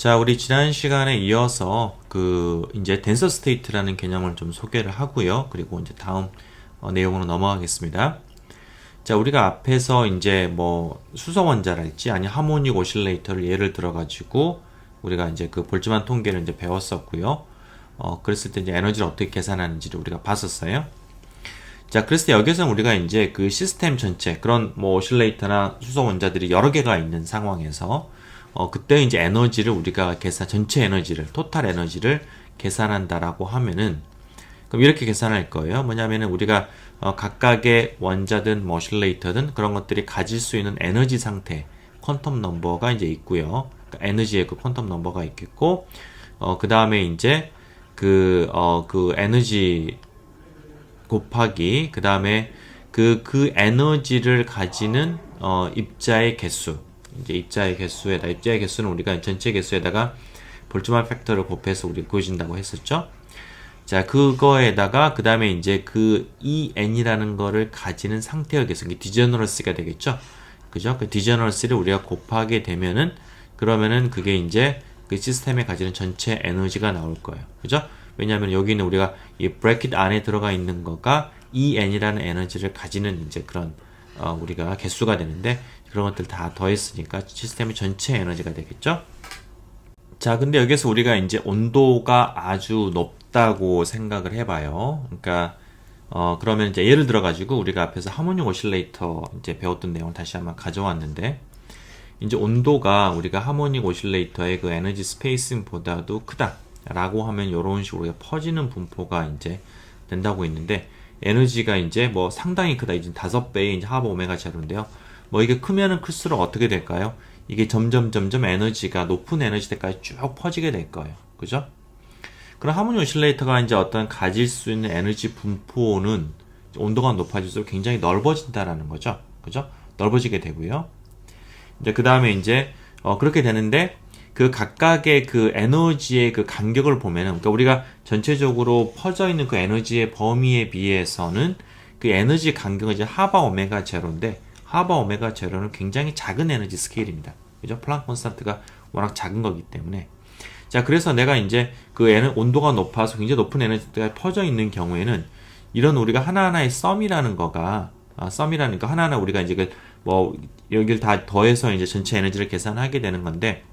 자, 우리 지난 시간에 이어서 이제 덴서 스테이트라는 개념을 좀 소개를 하고요. 그리고 이제 다음 내용으로 넘어가겠습니다. 자, 우리가 앞에서 이제 뭐 수소 원자랄지 아니 하모닉 오실레이터를 예를 들어 가지고 우리가 이제 그 볼츠만 통계를 이제 배웠었고요. 그랬을 때 이제 에너지를 어떻게 계산하는지를 우리가 봤었어요. 자, 그랬을 때 여기서는 우리가 이제 그 시스템 전체 그런 뭐 오실레이터나 수소 원자들이 여러 개가 있는 상황에서 그때 이제 에너지를 우리가 전체 에너지를, 토탈 에너지를 계산한다라고 하면은, 그럼 이렇게 계산할 거예요. 뭐냐면은 우리가, 각각의 원자든 머실레이터든 그런 것들이 가질 수 있는 에너지 상태, 퀀텀 넘버가 이제 있고요. 그러니까 에너지의 그 퀀텀 넘버가 있겠고, 그 다음에 이제 그 에너지 곱하기, 그 다음에 그 에너지를 가지는, 입자의 개수. 이제 입자의 개수는 우리가 전체 개수에다가 볼츠만 팩터를 곱해서 우리 구해준다고 했었죠. 자, 그거에다가 그 다음에 이제 그 EN이라는 거를 가지는 상태의 개수, 이게 디저너러스가 되겠죠. 그죠? 그 디저너러스를 우리가 곱하게 되면은 그러면은 그게 이제 그 시스템에 가지는 전체 에너지가 나올 거예요. 그죠? 왜냐하면 여기는 우리가 이 브래킷 안에 들어가 있는 거가 EN이라는 에너지를 가지는 이제 그런 우리가 개수가 되는데 그런 것들 다 더했으니까 시스템의 전체 에너지가 되겠죠. 자, 근데 여기서 우리가 이제 온도가 아주 높다고 생각을 해봐요. 그러니까 그러면 이제 예를 들어 가지고 우리가 앞에서 하모닉 오실레이터 이제 배웠던 내용을 다시 한번 가져왔는데 이제 온도가 우리가 하모닉 오실레이터의 그 에너지 스페이싱보다도 크다라고 하면 이런 식으로 우리가 퍼지는 분포가 이제 된다고 있는데 에너지가 이제 뭐 상당히 크다. 이제 5배의 이제 하버 오메가 제로인데요. 뭐 이게 크면은 클수록 어떻게 될까요? 이게 점점 에너지가 높은 에너지대까지 쭉 퍼지게 될 거예요. 그죠? 그럼 하모닉 오실레이터가 이제 어떤 가질 수 있는 에너지 분포는 온도가 높아질수록 굉장히 넓어진다라는 거죠. 그죠? 넓어지게 되고요. 이제 그 다음에 이제 그렇게 되는데 그 각각의 그 에너지의 그 간격을 보면은 그러니까 우리가 전체적으로 퍼져 있는 그 에너지의 범위에 비해서는 그 에너지 간격은 이제 하바 오메가 제로인데 하바 오메가 제로는 굉장히 작은 에너지 스케일입니다. 그죠? 플랑크 콘스탄트가 워낙 작은 거기 때문에. 자, 그래서 내가 이제 온도가 높아서 굉장히 높은 에너지가 퍼져 있는 경우에는 이런 우리가 하나하나의 썸이라는 거가, 썸이라는 거 하나하나 우리가 이제 여기를 다 더해서 이제 전체 에너지를 계산하게 되는 건데,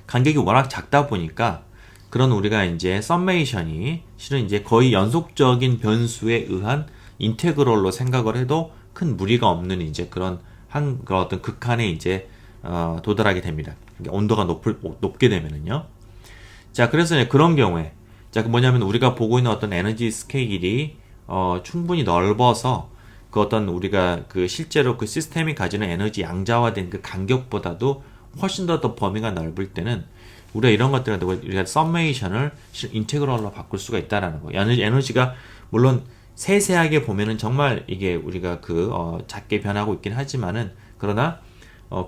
간격이 워낙 작다 보니까 그런 우리가 이제 썸메이션이 실은 이제 거의 연속적인 변수에 의한 인테그럴로 생각을 해도 큰 무리가 없는 이제 그런 어떤 극한에 이제 도달하게 됩니다. 온도가 높게 되면은요. 자, 그래서 이제 그런 경우에 자, 뭐냐면 우리가 보고 있는 어떤 에너지 스케일이 충분히 넓어서 그 어떤 우리가 그 실제로 그 시스템이 가지는 에너지 양자화된 그 간격보다도 훨씬 더 범위가 넓을 때는 우리가 이런 것들을 우리가 썸메이션을 인테그럴로 바꿀 수가 있다라는 거예요. 에너지가 물론 세세하게 보면은 정말 이게 우리가 작게 변하고 있긴 하지만은 그러나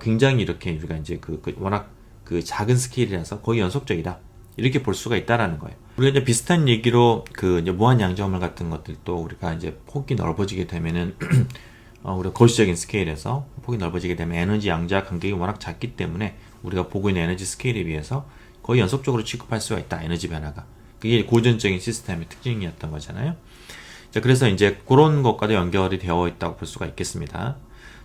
굉장히 이렇게 우리가 이제 워낙 그 작은 스케일이라서 거의 연속적이다 이렇게 볼 수가 있다라는 거예요. 우리가 이제 비슷한 얘기로 이제 무한 양자물 같은 것들도 우리가 이제 폭이 넓어지게 되면은 우리가 거시적인 스케일에서 폭이 넓어지게 되면 에너지 양자 간격이 워낙 작기 때문에 우리가 보고 있는 에너지 스케일에 비해서 거의 연속적으로 취급할 수가 있다. 에너지 변화가. 그게 고전적인 시스템의 특징이었던 거잖아요. 자, 그래서 이제 그런 것과도 연결이 되어 있다고 볼 수가 있겠습니다.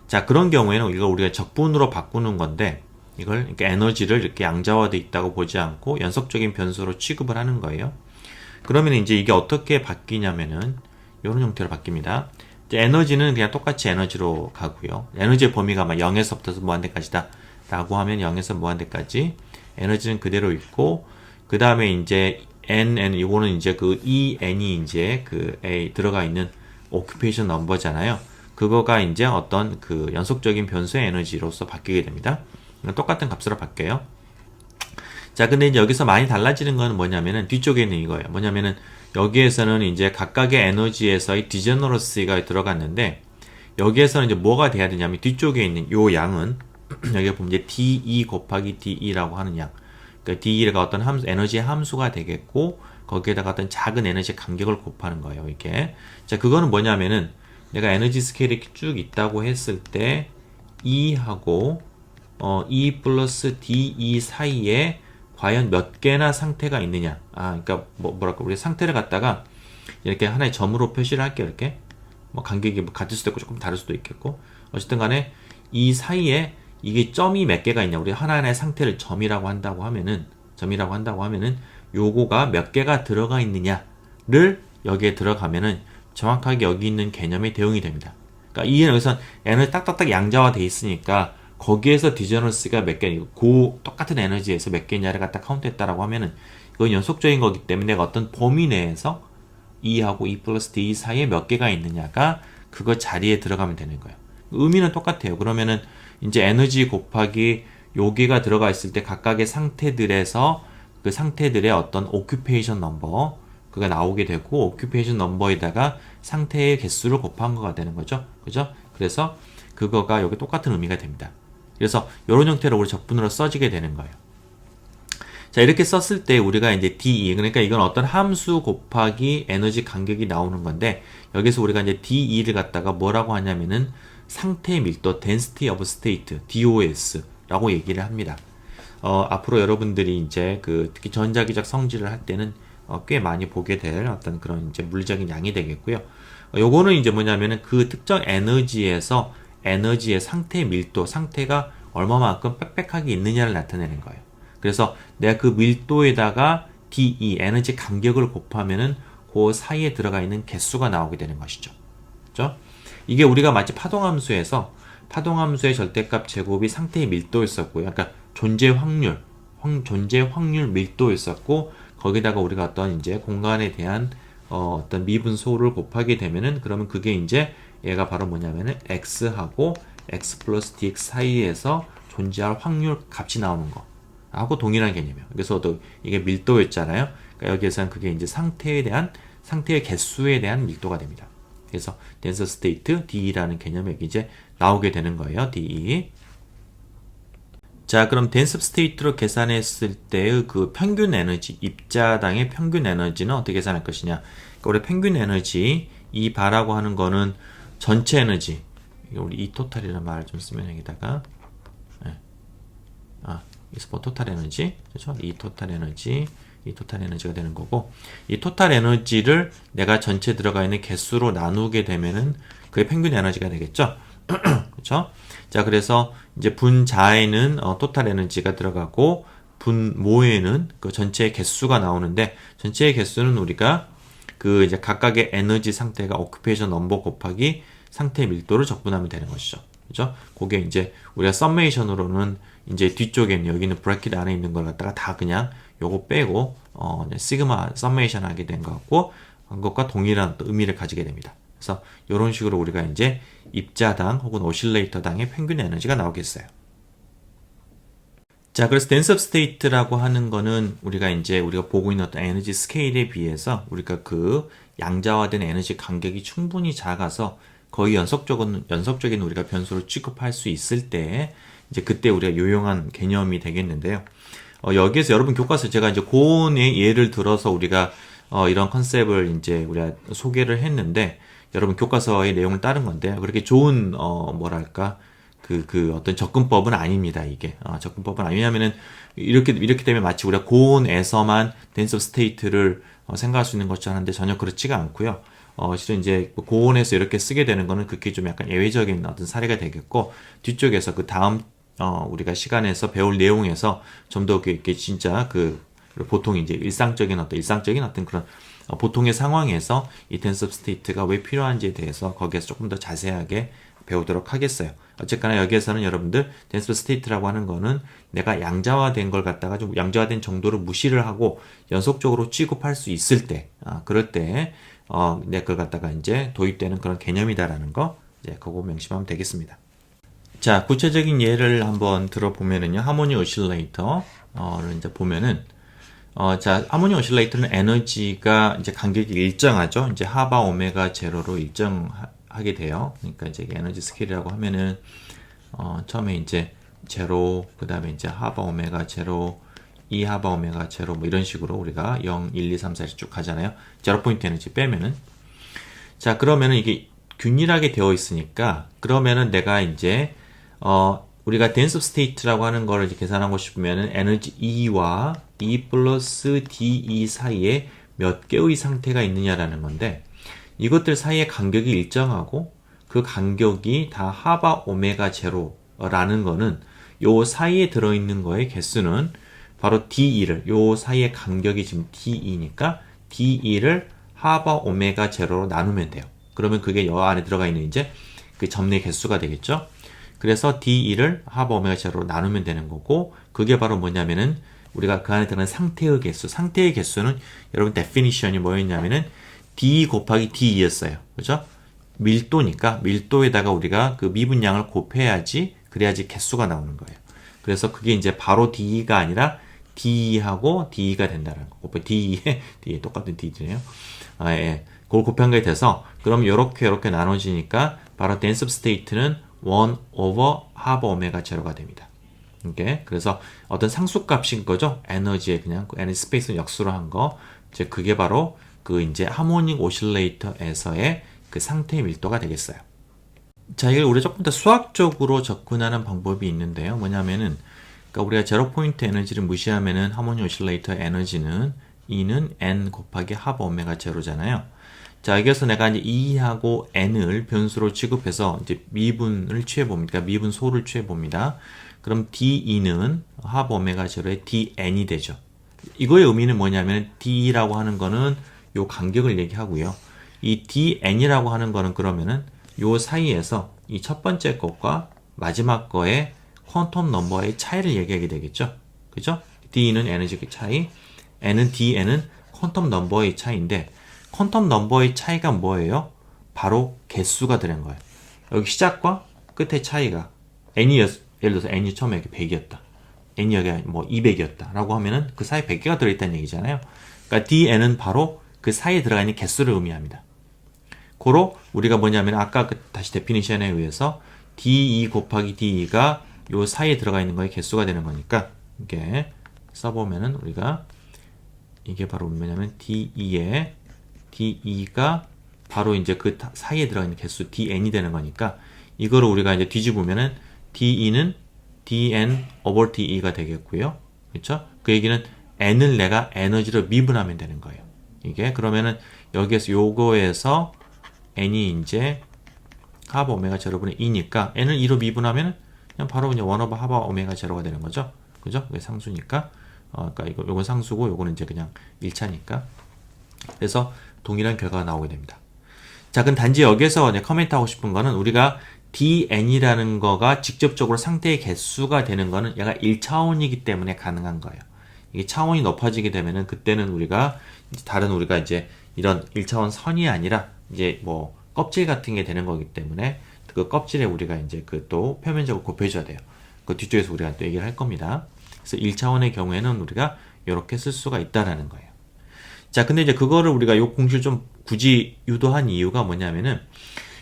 자, 그런 경우에는 이걸 우리가 적분으로 바꾸는 건데 이걸 그러니까 에너지를 이렇게 양자화되어 있다고 보지 않고 연속적인 변수로 취급을 하는 거예요. 그러면 이제 이게 어떻게 바뀌냐면은 이런 형태로 바뀝니다. 에너지는 그냥 똑같이 에너지로 가고요. 에너지의 범위가 막 0에서부터 무한대까지다 라고 하면 0에서 무한대까지 에너지는 그대로 있고 그 다음에 이제 n 이거는 이제 그 EN이 이제 그 A 들어가 있는 occupation number잖아요. 그거가 이제 어떤 그 연속적인 변수의 에너지로서 바뀌게 됩니다. 똑같은 값으로 바뀌어요. 자, 근데 이제 여기서 많이 달라지는 건 뭐냐면은 뒤쪽에 있는 이거예요. 뭐냐면은 여기에서는 이제 각각의 에너지에서의 디제너러시가 들어갔는데 여기에서는 이제 뭐가 돼야 되냐면 뒤쪽에 있는 요 양은 여기 보면 이제 DE 곱하기 DE라고 하는 양. 그러니까 DE가 어떤 에너지의 함수가 되겠고 거기에다가 어떤 작은 에너지 간격을 곱하는 거예요. 이게. 자, 그거는 뭐냐면은 내가 에너지 스케일이 쭉 있다고 했을 때 E하고 E 플러스 DE 사이에 과연 몇 개나 상태가 있느냐. 그러니까 뭐랄까 우리 상태를 갖다가 이렇게 하나의 점으로 표시를 할게요. 이렇게 뭐 간격이 뭐 같을 수도 있고 조금 다를 수도 있겠고 어쨌든 간에 이 사이에 이게 점이 몇 개가 있냐. 우리 하나하나의 상태를 점이라고 한다고 하면은 요거가 몇 개가 들어가 있느냐를 여기에 들어가면은 정확하게 여기 있는 개념에 대응이 됩니다. 그러니까 이 여기서 에너지 딱딱딱 양자화 돼 있으니까 거기에서 디저넌스가 몇 개, 똑같은 에너지에서 몇 개냐를 갖다 카운트했다라고 하면은 이건 연속적인 거기 때문에 내가 어떤 범위 내에서 E하고 E 플러스 D 사이에 몇 개가 있느냐가 그거 자리에 들어가면 되는 거예요. 의미는 똑같아요. 그러면은 이제 에너지 곱하기 여기가 들어가 있을 때 각각의 상태들에서 그 상태들의 어떤 오큐페이션 넘버 그가 나오게 되고 오큐페이션 넘버에다가 상태의 개수를 곱한 거가 되는 거죠. 그죠? 그래서 그거가 여기 똑같은 의미가 됩니다. 그래서 이런 형태로 우리 적분으로 써지게 되는 거예요. 자, 이렇게 썼을 때 우리가 이제 DE, 그러니까 이건 어떤 함수 곱하기 에너지 간격이 나오는 건데, 여기서 우리가 이제 DE를 갖다가 뭐라고 하냐면은 상태의 밀도, density of state, DOS라고 얘기를 합니다. 앞으로 여러분들이 이제 특히 전자기적 성질을 할 때는 꽤 많이 보게 될 어떤 그런 이제 물리적인 양이 되겠고요. 요거는 이제 뭐냐면은 그 특정 에너지에서 에너지의 상태의 밀도, 상태가 얼마만큼 빽빽하게 있느냐를 나타내는 거예요. 그래서 내가 그 밀도에다가 DE, 에너지 간격을 곱하면은 그 사이에 들어가 있는 개수가 나오게 되는 것이죠. 그죠? 이게 우리가 마치 파동함수에서 파동함수의 절대값 제곱이 상태의 밀도였었고요. 그러니까 존재 확률 밀도였었고, 거기다가 우리가 어떤 이제 공간에 대한 어떤 미분소를 곱하게 되면은 그러면 그게 이제 얘가 바로 뭐냐면은 x하고 x 플러스 dx 사이에서 존재할 확률 값이 나오는 거 하고 동일한 개념이에요. 그래서 또 이게 밀도였잖아요. 그러니까 여기에서는 그게 이제 상태의 개수에 대한 밀도가 됩니다. 그래서 dense state DE라는 개념이 이제 나오게 되는 거예요. DE. 자, 그럼 dense state로 계산했을 때의 그 평균 에너지, 입자당의 평균 에너지는 어떻게 계산할 것이냐? 그러니까 우리 평균 에너지, 이 바라고 하는 거는 전체 에너지, 우리 이 토탈이라는 말을 좀 쓰면 여기다가, 이스포 토탈 에너지, 그렇죠? 이 토탈 에너지가 되는 거고, 이 토탈 에너지를 내가 전체 들어가 있는 개수로 나누게 되면은 그게 평균 에너지가 되겠죠? 그렇죠? 자, 그래서 이제 분자에는 토탈 에너지가 들어가고 분모에는 그 전체의 개수가 나오는데, 전체의 개수는 우리가 그 이제 각각의 에너지 상태가 오큐페이션 넘버 곱하기 상태 밀도를 적분하면 되는 것이죠. 그죠? 그게 이제 우리가 썸메이션으로는 이제 뒤쪽에는 여기는 브래킷 안에 있는 걸 갖다가 다 그냥 요거 빼고 시그마 썸메이션 하게 된 것 같고, 그것과 동일한 또 의미를 가지게 됩니다. 그래서 이런 식으로 우리가 이제 입자당 혹은 오실레이터당의 평균 에너지가 나오겠어요. 자, 그래서 dense state라고 하는 거는 우리가 보고 있는 어떤 에너지 스케일에 비해서 우리가 그 양자화된 에너지 간격이 충분히 작아서 거의 연속적인 우리가 변수를 취급할 수 있을 때 이제 그때 우리가 요용한 개념이 되겠는데요. 여기에서 여러분 교과서 제가 이제 고온의 예를 들어서 우리가 이런 컨셉을 이제 우리가 소개를 했는데, 여러분 교과서의 내용을 따른 건데 그렇게 좋은 그 어떤 접근법은 아닙니다. 이게 접근법은 왜냐면은 이렇게 되면 마치 우리가 고온에서만 dense state를 생각할 수 있는 것처럼 하는데 전혀 그렇지가 않고요. 실은 이제 고온에서 이렇게 쓰게 되는 거는 그게 좀 약간 예외적인 어떤 사례가 되겠고, 뒤쪽에서 그 다음 우리가 시간에서 배울 내용에서 좀 더 이렇게 진짜 보통 이제 일상적인 어떤 그런 보통의 상황에서 이 dense state가 왜 필요한지에 대해서 거기에서 조금 더 자세하게 배우도록 하겠어요. 어쨌거나 여기에서는 여러분들 dense state라고 하는 거는 내가 양자화된 걸 갖다가 좀 양자화된 정도로 무시를 하고 연속적으로 취급할 수 있을 때, 그럴 때 내 그걸 갖다가 이제 도입되는 그런 개념이다라는 거, 이제 그거 명심하면 되겠습니다. 자, 구체적인 예를 한번 들어보면은요, 하모니 오실레이터를 이제 보면은, 자, 하모니 오실레이터는 에너지가 이제 간격이 일정하죠. 이제 하바 오메가 제로로 일정하게 돼요. 그러니까 이제 에너지 스케일이라고 하면은, 처음에 이제 제로, 그 다음에 이제 하바 오메가 제로, 2 하바 오메가 제로, 뭐 이런 식으로 우리가 0, 1, 2, 3, 4 쭉 가잖아요. 제로 포인트 에너지 빼면은. 자, 그러면은 이게 균일하게 되어 있으니까, 그러면은 내가 이제, 우리가 dense state라고 하는 거를 이제 계산하고 싶으면은 에너지 E와 E 플러스 DE 사이에 몇 개의 상태가 있느냐라는 건데, 이것들 사이의 간격이 일정하고 그 간격이 다 하바 오메가 제로라는 거는 요 사이에 들어있는 거의 개수는 바로 DE를, 요 사이의 간격이 지금 DE니까 DE를 하바 오메가 제로로 나누면 돼요. 그러면 그게 요 안에 들어가 있는 이제 그 점의 개수가 되겠죠. 그래서 DE를 하바 오메가 제로로 나누면 되는 거고, 그게 바로 뭐냐면은 우리가 그 안에 들어가는 상태의 개수, 상태의 개수는 여러분 definition이 뭐였냐면은 D 곱하기 DE였어요. 그죠? 밀도니까 밀도에다가 우리가 그 미분량을 곱해야지, 그래야지 개수가 나오는 거예요. 그래서 그게 이제 바로 DE가 아니라 DE하고 DE가 된다는 거. DE에 DE 똑같은 DE네요. 아, 예. 그걸 곱한 게 돼서 그럼 요렇게 나눠지니까 바로 dense state는 1 over 하바 오메가 제로가 됩니다. 이게 그래서 어떤 상수값인 거죠. 에너지에 그냥 그 에너지 스페이스 역수로 한 거. 이제 그게 바로 그 이제 하모닉 오실레이터에서의 그 상태의 밀도가 되겠어요. 자, 이걸 우리 조금 더 수학적으로 접근하는 방법이 있는데요. 뭐냐면은 그러니까 우리가 제로 포인트 에너지를 무시하면은 하모닉 오실레이터 에너지는 E는 N 곱하기 하바 오메가 제로잖아요. 자, 여기서 내가 이제 E하고 N을 변수로 취급해서 이제 미분을 취해봅니다. 그러니까 미분소를 취해봅니다. 그럼 DE는 하바 오메가 제로의 DN이 되죠. 이거의 의미는 뭐냐면 D라고 하는 거는 요 간격을 얘기하고요. 이 DN이라고 하는 거는 그러면은 요 사이에서 이 첫 번째 것과 마지막 거의 퀀텀 넘버의 차이를 얘기하게 되겠죠. 그죠? D는 에너지 차이, DN은 퀀텀 넘버의 차이인데, 퀀텀 넘버의 차이가 뭐예요? 바로 개수가 되는 거예요. 여기 시작과 끝의 차이가 N이 예를 들어서 N이 처음에 여기 100이었다. N이 여기 뭐 200이었다. 라고 하면은 그 사이에 100개가 들어있다는 얘기잖아요. 그러니까 DN은 바로 그 사이에 들어가 있는 개수를 의미합니다. 고로 우리가 뭐냐면 아까 그 다시 데피니션에 의해서 DE 곱하기 DE가 요 사이에 들어가 있는 거의 개수가 되는 거니까 이게 써보면은 우리가 이게 바로 뭐냐면 DE의 DE가 바로 이제 그 사이에 들어가 있는 개수 DN이 되는 거니까 이거를 우리가 이제 뒤집으면은 DE는 DN over DE가 되겠고요. 그렇죠? 그 얘기는 N을 내가 에너지로 미분하면 되는 거예요. 이게 그러면은 여기에서 요거에서 N이 이제 하바 오메가 제로분의 2니까 N을 2로 미분하면 그냥 바로 그냥 1 오버 하바 오메가 제로가 되는 거죠. 그죠? 그게 상수니까. 그러니까 요건 상수고 요거는 이제 그냥 1차니까. 그래서 동일한 결과가 나오게 됩니다. 자, 그럼 단지 여기서 이제 커멘트 하고 싶은 거는 우리가 DN이라는 거가 직접적으로 상태의 개수가 되는 거는 얘가 1차원이기 때문에 가능한 거예요. 이게 차원이 높아지게 되면은 그때는 우리가 다른 우리가 이제 이런 1차원 선이 아니라 이제 뭐 껍질 같은 게 되는 거기 때문에 그 껍질에 우리가 이제 그 또 표면적으로 곱해줘야 돼요. 그 뒤쪽에서 우리가 또 얘기를 할 겁니다. 그래서 1차원의 경우에는 우리가 이렇게 쓸 수가 있다라는 거예요. 자, 근데 이제 그거를 우리가 요 공식을 좀 굳이 유도한 이유가 뭐냐면은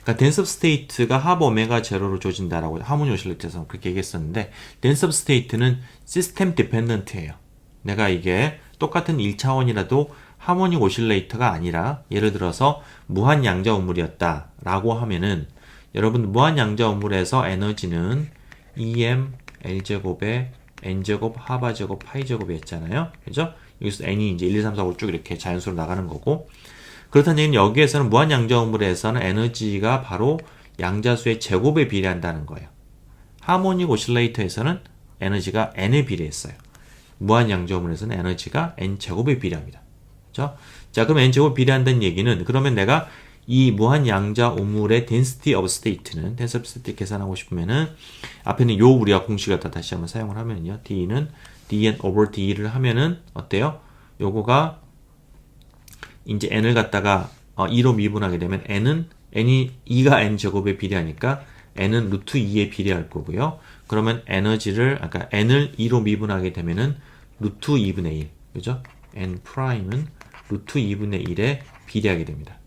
그러니까 덴스 오브 스테이트가 하바 오메가 제로로 조진다라고 하모니 오실레이터에서 그렇게 얘기했었는데 덴스 오브 스테이트는 시스템 디펜던트예요. 내가 이게 똑같은 1차원이라도 하모닉 오실레이터가 아니라 예를 들어서 무한 양자 우물이었다라고 하면은 여러분 무한 양자 우물에서 에너지는 EM L제곱에 N제곱 하바제곱 파이제곱이었잖아요. 그죠? 여기서 N이 이제 1, 2, 3, 4, 5 쭉 이렇게 자연수로 나가는 거고, 그렇다는 얘기는 여기에서는 무한 양자 우물에서는 에너지가 바로 양자수의 제곱에 비례한다는 거예요. 하모닉 오실레이터에서는 에너지가 N에 비례했어요. 무한 양자 우물에서는 에너지가 N제곱에 비례합니다. 그죠? 자, 그럼 N제곱 비례한다는 얘기는 그러면 내가 이 무한 양자 우물의 density of state는 density of state 계산하고 싶으면은 앞에는 요 우리가 공식을 갖다 다시 한번 사용을 하면요. D는 dn over d를 하면은 어때요? 요거가 이제 n을 갖다가 2로 미분하게 되면 n이 2가 n 제곱에 비례하니까 n은 루트 2에 비례할 거고요. 그러면 에너지를 아까 n을 2로 미분하게 되면은 루트 2분의 1. 그죠? n 프라임은 루트 2분의 1에 비례하게 됩니다.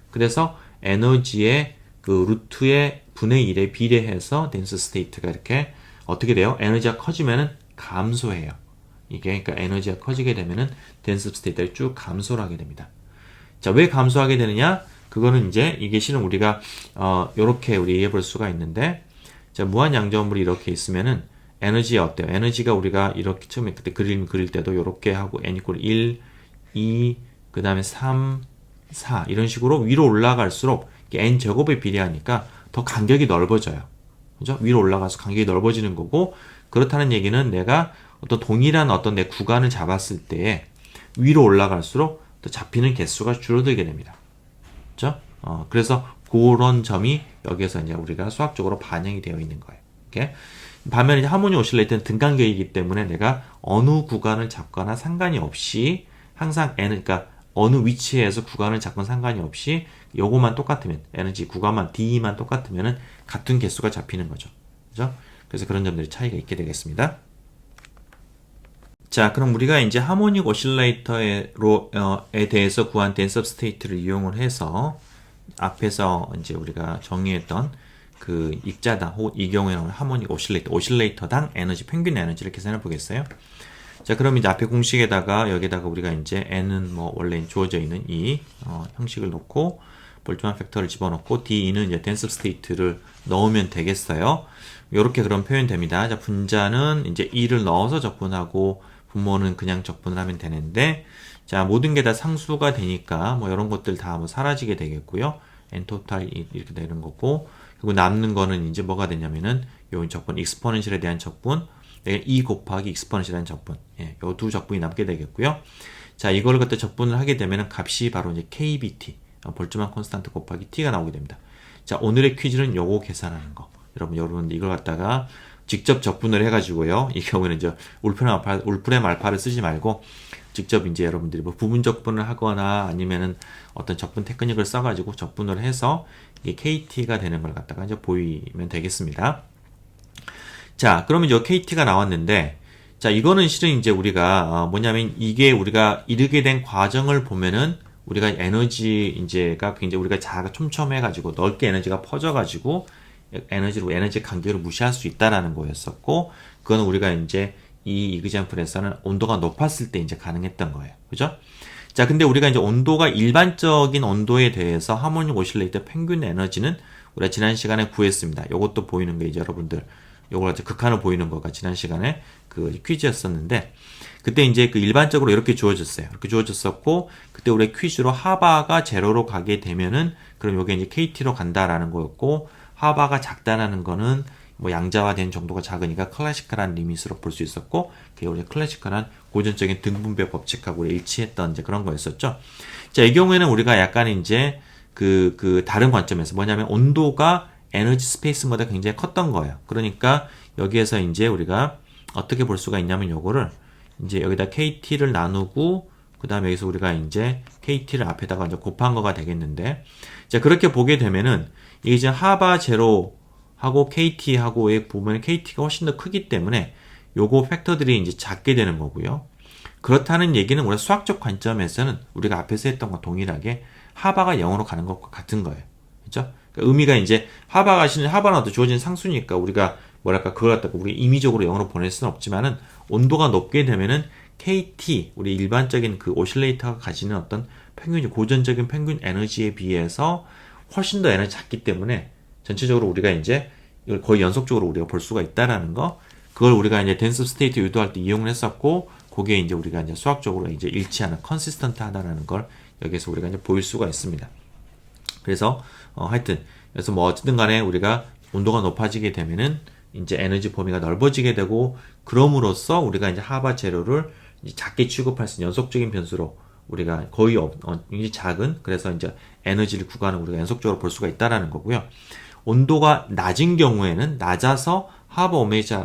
그래서 에너지의 그 루트의 분의 1에 비례해서 덴스 스테이트가 이렇게 어떻게 돼요? 에너지가 커지면은 감소해요. 이게 그러니까 에너지가 커지게 되면은 덴스 스테이트가 쭉 감소를 하게 됩니다. 자, 왜 감소하게 되느냐? 그거는 이제 이게 실은 우리가 요렇게 우리 이해해 볼 수가 있는데 자, 무한 양자원물이 이렇게 있으면은 에너지 어때요? 에너지가 우리가 이렇게 처음에 그때 그릴 때도 이렇게 하고 n 이퀄 1, 2, 그 다음에 3, 4 이런 식으로 위로 올라갈수록 n 제곱에 비례하니까 더 간격이 넓어져요. 그죠? 위로 올라가서 간격이 넓어지는 거고, 그렇다는 얘기는 내가 어떤 동일한 어떤 내 구간을 잡았을 때 위로 올라갈수록 또 잡히는 개수가 줄어들게 됩니다. 그죠? 그래서 그런 점이 여기에서 이제 우리가 수학적으로 반영이 되어 있는 거예요. 이렇게. 반면에 이제 하모니 오실레이터는 등간격이기 때문에 내가 어느 구간을 잡거나 상관이 없이 항상 그러니까 어느 위치에서 구간을 잡건 상관이 없이 요거만 똑같으면 에너지 구간만 D만 똑같으면은 같은 개수가 잡히는 거죠. 그죠? 그래서 그런 점들이 차이가 있게 되겠습니다. 자, 그럼 우리가 이제 하모닉 오실레이터에 대해서 구한 댄서 스테이트를 이용을 해서 앞에서 이제 우리가 정의했던 그 입자당, 이 경우에는 하모닉 오실레이터당 에너지, 평균 에너지를 계산해 보겠어요. 자, 그럼 이제 앞에 공식에다가 여기다가 우리가 이제 n은 뭐 원래 주어져 있는 이 형식을 놓고 볼트만 팩터를 집어넣고 d는 이제 댄서 스테이트를 넣으면 되겠어요. 이렇게 그럼 표현됩니다. 자, 분자는 이제 2를 넣어서 적분하고 분모는 그냥 적분을 하면 되는데, 자, 모든 게 다 상수가 되니까 뭐 이런 것들 다 뭐 사라지게 되겠고요. n 토탈 이렇게 되는 거고, 그리고 남는 거는 이제 뭐가 되냐면은 요 적분 익스포넨셜에 대한 적분, 2 곱하기 익스포넨셜에 대한 적분, 예, 요 두 적분이 남게 되겠고요. 자, 이걸 갖다 적분을 하게 되면은 값이 바로 이제 kbt, 볼트만 콘스탄트 곱하기 t가 나오게 됩니다. 자, 오늘의 퀴즈는 요거 계산하는 거. 여러분 이걸 갖다가 직접 적분을 해가지고요. 이 경우에는 이제 울프렘 알파를 쓰지 말고 직접 이제 여러분들이 뭐 부분 적분을 하거나 아니면은 어떤 적분 테크닉을 써가지고 적분을 해서 이게 KT가 되는 걸 갖다가 이제 보이면 되겠습니다. 자, 그러면 이제 KT가 나왔는데, 자, 이거는 실은 이제 우리가 뭐냐면 이게 우리가 이르게 된 과정을 보면은 우리가 에너지 이제가 굉장히 우리가 자가 촘촘해가지고 넓게 에너지가 퍼져가지고 에너지 간격을 무시할 수 있다라는 거였었고, 그거는 우리가 이제 이 이그젠플에서는 온도가 높았을 때 이제 가능했던 거예요. 그죠? 자, 근데 우리가 이제 온도가 일반적인 온도에 대해서 하모닉 오실레이터 평균 에너지는 우리가 지난 시간에 구했습니다. 요것도 보이는 게 이제 여러분들 요걸 이제 극한을 보이는 거가 지난 시간에 그 퀴즈였었는데, 그때 이제 그 일반적으로 이렇게 주어졌어요. 이렇게 주어졌었고, 그때 우리 퀴즈로 하바가 제로로 가게 되면은 그럼 요게 이제 KT로 간다라는 거였고, 하바가 작다라는 거는 뭐 양자화된 정도가 작으니까 클래시컬한 리밋으로 볼 수 있었고, 그게 우리 클래시컬한 고전적인 등분배 법칙하고 일치했던 이제 그런 거였었죠. 자, 이 경우에는 우리가 약간 이제 그 다른 관점에서 뭐냐면 온도가 에너지 스페이스보다 굉장히 컸던 거예요. 그러니까 여기에서 이제 우리가 어떻게 볼 수가 있냐면 요거를 이제 여기다 KT를 나누고 그 다음에 여기서 우리가 이제 KT를 앞에다가 이제 곱한 거가 되겠는데, 자, 그렇게 보게 되면은 이게 이제 하바 제로 하고 KT하고의 보면 KT가 훨씬 더 크기 때문에 요거 팩터들이 이제 작게 되는 거고요. 그렇다는 얘기는 우리가 수학적 관점에서는 우리가 앞에서 했던 것 동일하게 하바가 0으로 가는 것과 같은 거예요. 그렇죠? 그러니까 의미가 이제 하바는 어떤 주어진 상수니까 우리가 뭐랄까 그걸 갖다가 우리 임의적으로 0으로 보낼 수는 없지만은 온도가 높게 되면은 KT 우리 일반적인 그 오실레이터가 가지는 어떤 평균 고전적인 평균 에너지에 비해서 훨씬 더 에너지 작기 때문에 전체적으로 우리가 이제 이걸 거의 연속적으로 우리가 볼 수가 있다라는 거, 그걸 우리가 이제 댄스 스테이트 유도할 때 이용을 했었고, 그게 이제 우리가 이제 수학적으로 이제 일치하는 컨시스턴트 하다라는 걸 여기서 우리가 이제 보일 수가 있습니다. 그래서 하여튼 그래서 뭐 어쨌든 간에 우리가 온도가 높아지게 되면은 이제 에너지 범위가 넓어지게 되고, 그럼으로써 우리가 이제 하바 제로를 이제 작게 취급할 수 있는 연속적인 변수로 우리가 거의 굉장히 작은, 그래서 이제 에너지를 구간을 우리가 연속적으로 볼 수가 있다라는 거고요. 온도가 낮은 경우에는 낮아서 하바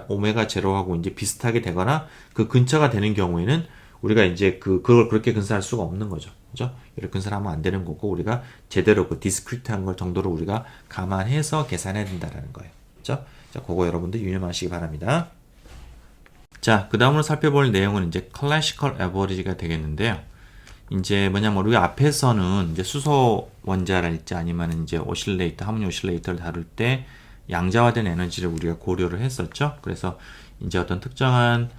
오메가 제로하고 이제 비슷하게 되거나 그 근처가 되는 경우에는 우리가 이제 그걸 그렇게 근사할 수가 없는 거죠. 그죠? 이렇게 근사하면 안 되는 거고, 우리가 제대로 그 디스크리트한 걸 정도로 우리가 감안해서 계산해야 된다는 거예요. 그죠? 자, 그거 여러분들 유념하시기 바랍니다. 자, 그 다음으로 살펴볼 내용은 이제 클래시컬 에버리지가 되겠는데요. 이제 뭐냐면 우리가 앞에서는 이제 수소 원자랄지 아니면 이제 하모닉 오실레이터를 다룰 때 양자화된 에너지를 우리가 고려를 했었죠. 그래서 이제 어떤 특정한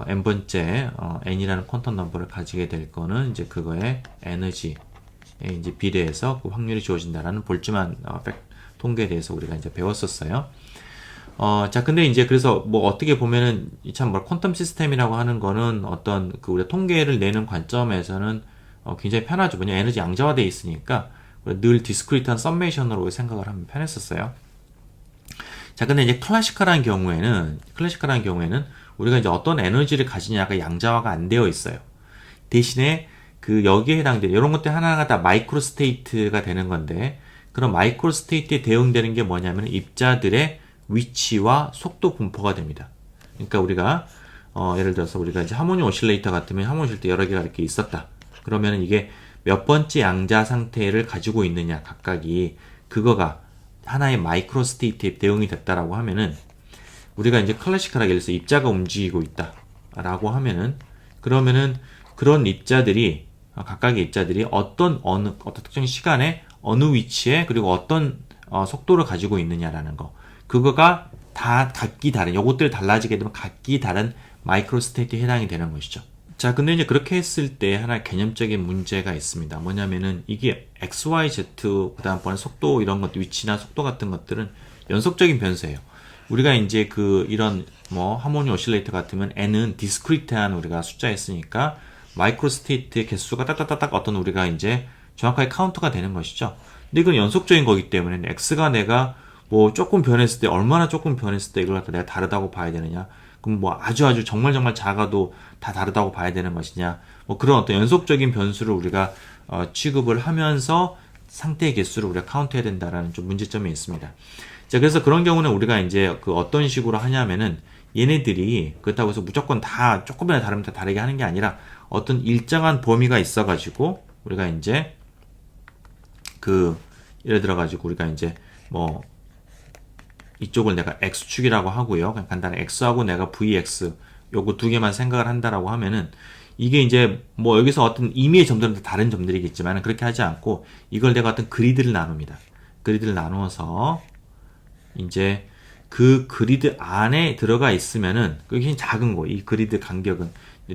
n번째 n이라는 퀀텀 넘버를 가지게 될 거는 이제 그거의 에너지에 이제 비례해서 그 확률이 주어진다라는 볼트만 통계에 대해서 우리가 이제 배웠었어요. 자, 근데 이제 그래서 뭐 어떻게 보면은 참 뭐 퀀텀 시스템이라고 하는 거는 어떤 그 우리가 통계를 내는 관점에서는 굉장히 편하죠. 왜냐면 에너지 양자화되어 있으니까 늘 디스크리트한 썸메이션으로 생각을 하면 편했었어요. 자, 근데 이제 클래식컬한 경우에는 우리가 이제 어떤 에너지를 가지냐가 양자화가 안 되어 있어요. 대신에 그 여기에 해당되는 이런 것들 하나하나 다 마이크로 스테이트가 되는 건데, 그런 마이크로 스테이트에 대응되는 게 뭐냐면 입자들의 위치와 속도 분포가 됩니다. 그러니까 우리가 예를 들어서 우리가 이제 하모닉 오실레이터 같으면 하모닉 오실레이터 여러 개가 이렇게 있었다. 그러면은 이게 몇 번째 양자 상태를 가지고 있느냐 각각이, 그거가 하나의 마이크로 스테이트에 대응이 됐다라고 하면은, 우리가 이제 클래시컬하게 예를 들어서 입자가 움직이고 있다라고 하면은, 그러면은 그런 입자들이 각각의 입자들이 어떤 특정 시간에 어느 위치에 그리고 어떤 속도를 가지고 있느냐라는 거, 그거가 다 각기 다른, 요것들이 달라지게 되면 각기 다른 마이크로 스테이트에 해당이 되는 것이죠. 자, 근데 이제 그렇게 했을 때 하나 개념적인 문제가 있습니다. 뭐냐면은 이게 x, y, z, 그 다음번에 속도 이런 것, 위치나 속도 같은 것들은 연속적인 변수예요. 우리가 이제 그 이런 뭐 하모닉 오실레이터 같으면 n은 디스크리트한 우리가 숫자였으니까 마이크로 스테이트의 개수가 딱딱딱딱 어떤 우리가 이제 정확하게 카운트가 되는 것이죠. 근데 이건 연속적인 거기 때문에 x가 내가 뭐 조금 변했을 때, 얼마나 조금 변했을 때 이걸 갖다 내가 다르다고 봐야 되느냐, 그럼 뭐 아주 정말 작아도 다 다르다고 봐야 되는 것이냐, 뭐 그런 어떤 연속적인 변수를 우리가 취급을 하면서 상태의 개수를 우리가 카운트해야 된다라는 좀 문제점이 있습니다. 자, 그래서 그런 경우는 우리가 이제 그 어떤 식으로 하냐면은, 얘네들이 그렇다고 해서 무조건 다 조금이라도 다르면 다 다르게 하는 게 아니라 어떤 일정한 범위가 있어가지고 우리가 이제 그 예를 들어가지고 우리가 이제 뭐 이쪽을 내가 x축이라고 하고요. 그냥 간단히 x하고 내가 vx 요거 두 개만 생각을 한다라고 하면은, 이게 이제 뭐 여기서 어떤 임의의 점들은 다른 점들이겠지만 그렇게 하지 않고 이걸 내가 어떤 그리드를 나눕니다. 그리드를 나누어서 이제 그 그리드 안에 들어가 있으면은 그게 작은 거, 이 그리드 간격은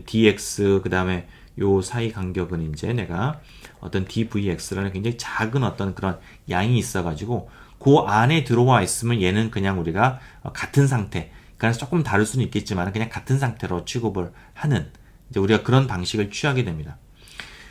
dx, 그 다음에 요 사이 간격은 이제 내가 어떤 dvx라는 굉장히 작은 어떤 그런 양이 있어가지고 그 안에 들어와 있으면 얘는 그냥 우리가 같은 상태, 그래서 조금 다를 수는 있겠지만 그냥 같은 상태로 취급을 하는, 이제 우리가 그런 방식을 취하게 됩니다.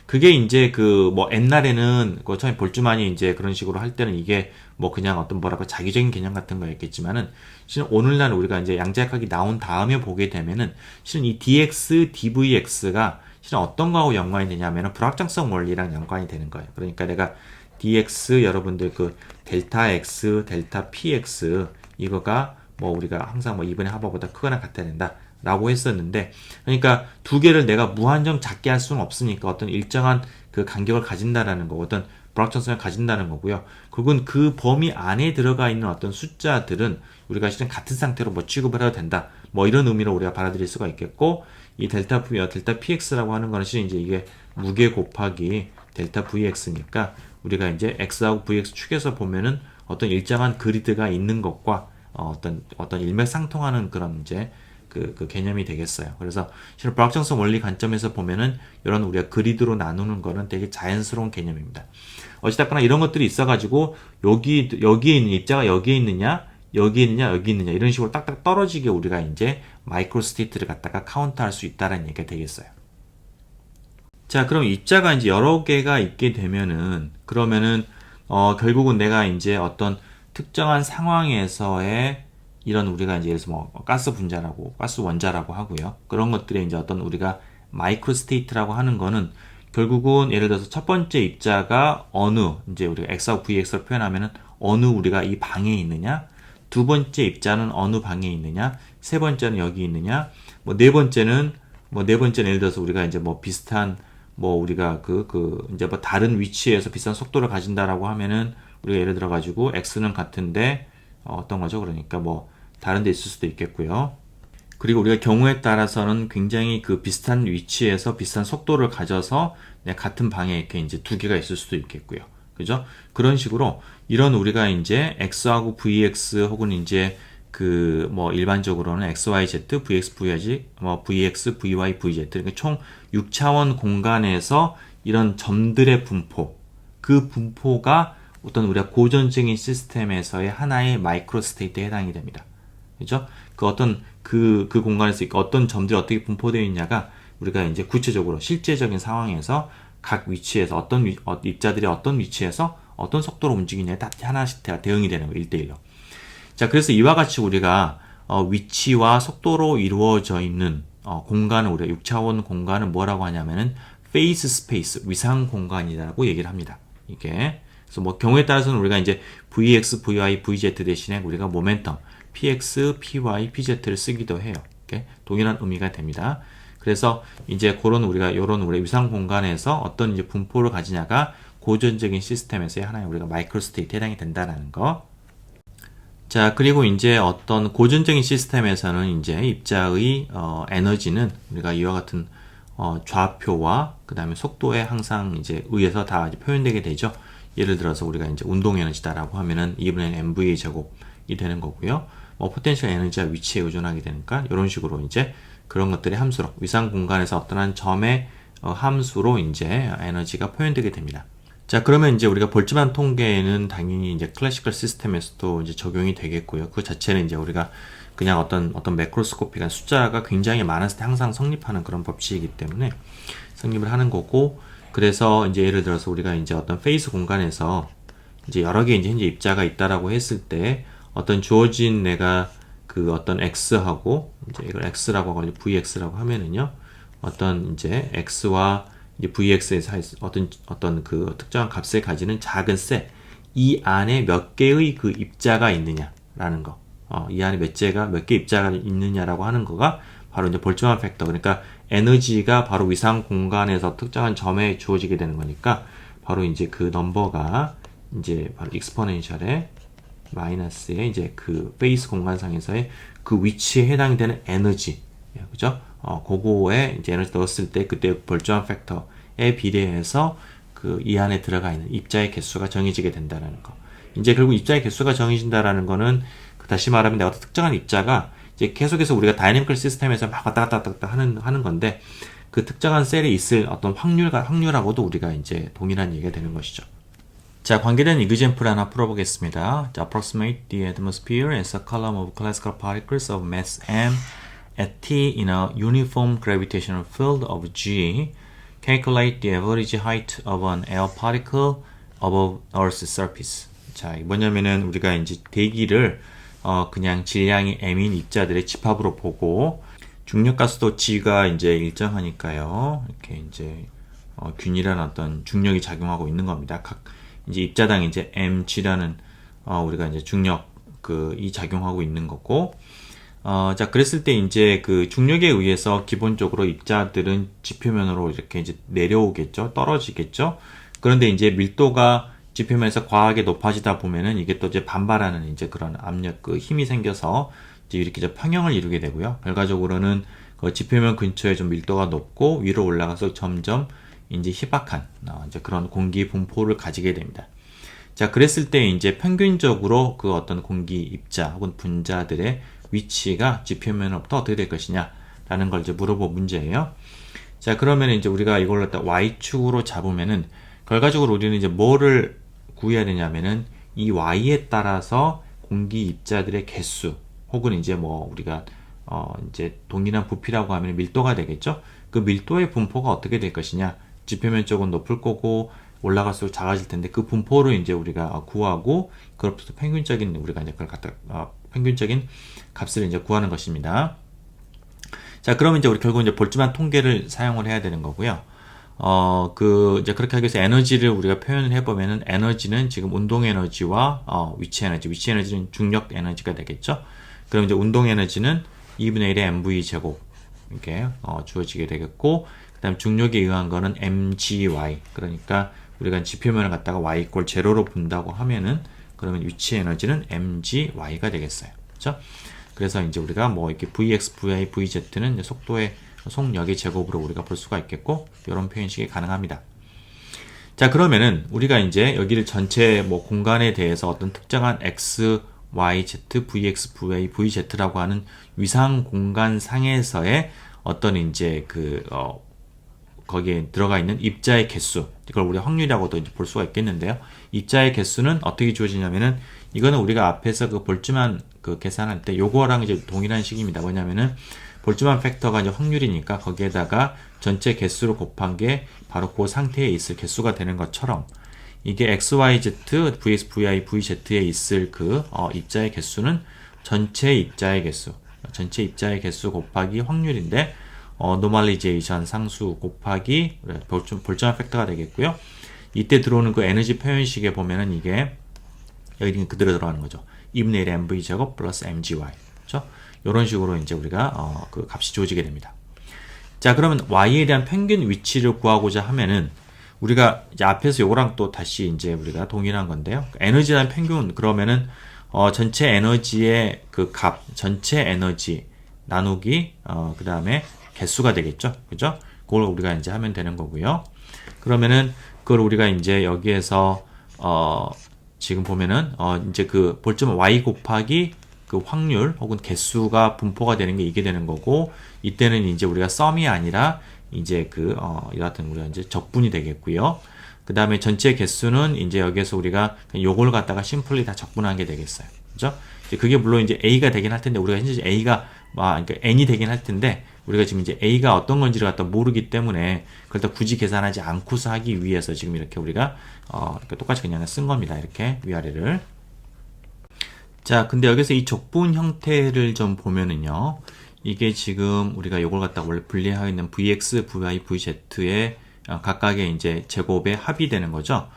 그게 이제 그 뭐 옛날에는 그 처음에 볼츠만이 이제 그런 식으로 할 때는 이게 뭐 그냥 어떤 뭐랄까 자기적인 개념 같은 거였겠지만은, 실은 오늘날 우리가 이제 양자역학이 나온 다음에 보게 되면은 실은 이 dx, dvx가 실은 어떤 거하고 연관이 되냐면은 불확정성 원리랑 연관이 되는 거예요. 그러니까 내가 dx, 여러분들 그 델타 x, 델타 px 이거가 뭐 우리가 항상 뭐 2분의 하버보다 크거나 같아야 된다 라고 했었는데, 그러니까 두 개를 내가 무한정 작게 할 수는 없으니까 어떤 일정한 그 간격을 가진다라는 거, 어떤 불확정성을 가진다는 거고요. 그건 그 범위 안에 들어가 있는 어떤 숫자들은 우리가 실은 같은 상태로 뭐 취급을 해도 된다, 뭐 이런 의미로 우리가 받아들일 수가 있겠고, 이 델타 px라고 하는 거는 실은 이제 이게 무게 곱하기 델타 vx니까 우리가 이제 x하고 vx 축에서 보면은 어떤 일정한 그리드가 있는 것과 어떤 일맥상통하는 그런 이제 그 개념이 되겠어요. 그래서 실은 불확정성 원리 관점에서 보면은 이런 우리가 그리드로 나누는 거는 되게 자연스러운 개념입니다. 어찌됐거나 이런 것들이 있어가지고 여기에 있는 입자가 여기에 있느냐 여기 있느냐 이런 식으로 딱딱 떨어지게 우리가 이제 마이크로 스테이트를 갖다가 카운트할 수 있다는 얘기가 되겠어요. 자, 그럼 입자가 이제 여러 개가 있게 되면은, 그러면은 결국은 내가 이제 어떤 특정한 상황에서의 이런 우리가 이제 예를 들어서 뭐 가스 분자라고, 가스 원자라고 하고요. 그런 것들의 이제 어떤 우리가 마이크로 스테이트라고 하는 거는 결국은 예를 들어서 첫 번째 입자가 어느, 이제 우리가 x하고 vx로 표현하면은 어느 우리가 이 방에 있느냐, 두 번째 입자는 어느 방에 있느냐, 세 번째는 여기 있느냐, 뭐 네 번째는 예를 들어서 우리가 이제 뭐 비슷한 뭐 우리가 이제 뭐 다른 위치에서 비슷한 속도를 가진다라고 하면은 우리가 예를 들어 가지고 x는 같은데 어떤 거죠? 그러니까 뭐 다른 데 있을 수도 있겠고요. 그리고 우리가 경우에 따라서는 굉장히 그 비슷한 위치에서 비슷한 속도를 가져서 같은 방에 이렇게 이제 두 개가 있을 수도 있겠고요. 그죠? 그런 식으로 이런 우리가 이제 x하고 vx 혹은 이제 그 뭐 일반적으로는 xyz, vx, vy, 뭐 vx, vy, vz, 그러니까 총 6차원 공간에서 이런 점들의 분포, 그 분포가 어떤 우리가 고전적인 시스템에서의 하나의 마이크로 스테이트에 해당이 됩니다. 그죠? 그 어떤 그 공간에서 어떤 점들이 어떻게 분포되어 있냐가 우리가 이제 구체적으로 실제적인 상황에서 각 위치에서 입자들이 어떤 위치에서 어떤 속도로 움직이냐에 딱 하나씩 대응이 되는 거예요. 1대1로. 자, 그래서 이와 같이 우리가 위치와 속도로 이루어져 있는 공간을 우리가 6차원 공간을 뭐라고 하냐면은 페이스 스페이스, 위상 공간이라고 얘기를 합니다. 이게 그래서 뭐 경우에 따라서는 우리가 이제 Vx, Vy, Vz 대신에 우리가 모멘텀 Px, Py, Pz를 쓰기도 해요. 이렇게 동일한 의미가 됩니다. 그래서 이제 그런 우리가 이런 우리 위상 공간에서 어떤 이제 분포를 가지냐가 고전적인 시스템에서의 하나의 우리가 마이크로 스테이트에 해당이 된다는 거. 자, 그리고 이제 어떤 고전적인 시스템에서는 이제 입자의 에너지는 우리가 이와 같은 좌표와 그 다음에 속도에 항상 이제 의해서 다 이제 표현되게 되죠. 예를 들어서 우리가 이제 운동 에너지다라고 하면은 2분의 mv의 제곱이 되는 거고요. 뭐 포텐셜 에너지와 위치에 의존하게 되니까 이런 식으로 이제 그런 것들의 함수로 위상 공간에서 어떠한 점의 함수로 이제 에너지가 표현되게 됩니다. 자, 그러면 이제 우리가 볼츠만 통계는 당연히 이제 클래시컬 시스템에서도 이제 적용이 되겠고요. 그 자체는 이제 우리가 그냥 어떤 매크로스코픽한 숫자가 굉장히 많았을 때 항상 성립하는 그런 법칙이기 때문에 성립을 하는 거고, 그래서 이제 예를 들어서 우리가 이제 어떤 페이스 공간에서 이제 여러 개 이제 현재 입자가 있다라고 했을 때 어떤 주어진 내가 그 어떤 x하고 이제 이걸 x라고 하고 vx라고 하면은요, 어떤 이제 x와 이제 vx에서 어떤 그 특정한 값을 가지는 작은 셋, 이 안에 몇 개의 그 입자가 있느냐라는 거, 이 안에 몇 개 입자가 있느냐라고 하는 거가 바로 이제 볼츠만 팩터, 그러니까 에너지가 바로 위상 공간에서 특정한 점에 주어지게 되는 거니까 바로 이제 그 넘버가 이제 바로 익스포넨셜의 마이너스의 이제 그 베이스 공간상에서의 그 위치에 해당이 되는 에너지, 그죠? 그거에 이제 에너지 넣었을 때 그때 볼츠만 팩터에 비례해서 그 이 안에 들어가 있는 입자의 개수가 정해지게 된다는 거. 이제 결국 입자의 개수가 정해진다라는 거는 다시 말하면 내가 특정한 입자가 이제 계속해서 우리가 다이내미컬 시스템에서 막 왔다 갔다 하는 건데 그 특정한 셀에 있을 어떤 확률하고도 우리가 이제 동일한 얘기가 되는 것이죠. 자, 관계된 이그젠플 하나 풀어보겠습니다. 자, approximate the atmosphere as a column of classical particles of mass m at t in a uniform gravitational field of g. Calculate the average height of an air particle above Earth's surface. 자, 뭐냐면은 우리가 이제 대기를 그냥 질량이 m인 입자들의 집합으로 보고 중력 가스도 g가 이제 일정하니까요. 이렇게 이제 균일한 어떤 중력이 작용하고 있는 겁니다. 각 이제 입자당 이제 mg라는 우리가 이제 중력 이 작용하고 있는 거고, 자, 그랬을 때 이제 그 중력에 의해서 기본적으로 입자들은 지표면으로 이렇게 이제 내려오겠죠, 떨어지겠죠. 그런데 이제 밀도가 지표면에서 과하게 높아지다 보면은 이게 또 이제 반발하는 이제 그런 압력 힘이 생겨서 이제 이렇게 이제 평형을 이루게 되고요. 결과적으로는 그 지표면 근처에 좀 밀도가 높고 위로 올라가서 점점 이제 희박한 이제 그런 공기 분포를 가지게 됩니다. 자, 그랬을 때 이제 평균적으로 그 어떤 공기 입자 혹은 분자들의 위치가 지표면으로부터 어떻게 될 것이냐라는 걸 이제 물어본 문제예요. 자, 그러면 이제 우리가 이걸 갖다 y축으로 잡으면은 결과적으로 우리는 이제 뭐를 구해야 되냐면은 이 y에 따라서 공기 입자들의 개수 혹은 이제 뭐 우리가 이제 동일한 부피라고 하면 밀도가 되겠죠. 그 밀도의 분포가 어떻게 될 것이냐. 지표면 쪽은 높을 거고 올라갈수록 작아질 텐데 그 분포를 이제 우리가 구하고 그로부터 평균적인 우리가 이제 그걸 갖다 평균적인 값을 이제 구하는 것입니다. 자, 그러면 이제 우리 결국 이제 볼츠만 통계를 사용을 해야 되는 거고요. 이제 그렇게 하기 위해서 에너지를 우리가 표현을 해보면은 에너지는 지금 운동 에너지와 위치 에너지는 중력 에너지가 되겠죠. 그럼 이제 운동 에너지는 2분의 1의 mv 제곱 이렇게 주어지게 되겠고, 그 다음 중력에 의한 거는 mgy, 그러니까 우리가 지표면을 갖다가 y 이퀄 제로로 본다고 하면은 그러면 위치 에너지는 mgy가 되겠어요. 그렇죠? 그래서 이제 우리가 뭐 이렇게 vx, vi, vz는 이제 속도의 속력의 제곱으로 우리가 볼 수가 있겠고, 이런 표현식이 가능합니다. 자, 그러면은 우리가 이제 여기를 전체 뭐 공간에 대해서 어떤 특정한 x, y, z, vx, vi, vz라고 하는 위상 공간 상에서의 어떤 이제 거기에 들어가 있는 입자의 개수, 이걸 우리가 확률이라고도 이제 볼 수가 있겠는데요. 입자의 개수는 어떻게 주어지냐면은 이거는 우리가 앞에서 그 볼츠만 그 계산할 때 요거랑 이제 동일한 식입니다. 뭐냐면은 볼츠만 팩터가 이제 확률이니까 거기에다가 전체 개수를 곱한 게 바로 그 상태에 있을 개수가 되는 것처럼 이게 XYZ, VX, VI, VZ에 있을 그 입자의 개수는 전체 입자의 개수 곱하기 확률인데 노멀리제이션 상수 곱하기 볼츠만 팩터가 되겠고요. 이때 들어오는 그 에너지 표현식에 보면은 이게 여기 그대로 들어가는 거죠. 2분의 1 mv 제곱 플러스 mgy. 그렇죠? 이런 식으로 이제 우리가 그 값이 주어지게 됩니다. 자, 그러면 y에 대한 평균 위치를 구하고자 하면은 우리가 이제 앞에서 요거랑 또 다시 이제 우리가 동일한 건데요. 에너지에 대한 평균 그러면은 전체 에너지의 그 값, 전체 에너지 나누기 그 다음에 개수가 되겠죠. 그죠? 그걸 우리가 이제 하면 되는 거고요. 그러면은 그걸 우리가 이제 여기에서 지금 보면은 이제 그 볼점 y 곱하기 그 확률 혹은 개수가 분포가 되는 게 이게 되는 거고, 이때는 이제 우리가 썸이 아니라 이제 여하튼 우리가 이제 적분이 되겠고요. 그 다음에 전체 개수는 이제 여기에서 우리가 요걸 갖다가 심플리 다 적분한 게 되겠어요. 그죠? 그게 물론 이제 A가 되긴 할 텐데, 우리가 현재 A가, 그러니까 N이 되긴 할 텐데, 우리가 지금 이제 A가 어떤 건지를 갖다 모르기 때문에, 그걸 다 굳이 계산하지 않고서 하기 위해서 지금 이렇게 우리가, 이렇게 똑같이 그냥 쓴 겁니다. 이렇게 위아래를. 자, 근데 여기서 이 적분 형태를 좀 보면은요, 이게 지금 우리가 요걸 갖다가 원래 분리하고 있는 VX, VY, VZ의 각각의 이제 제곱의 합이 되는 거죠.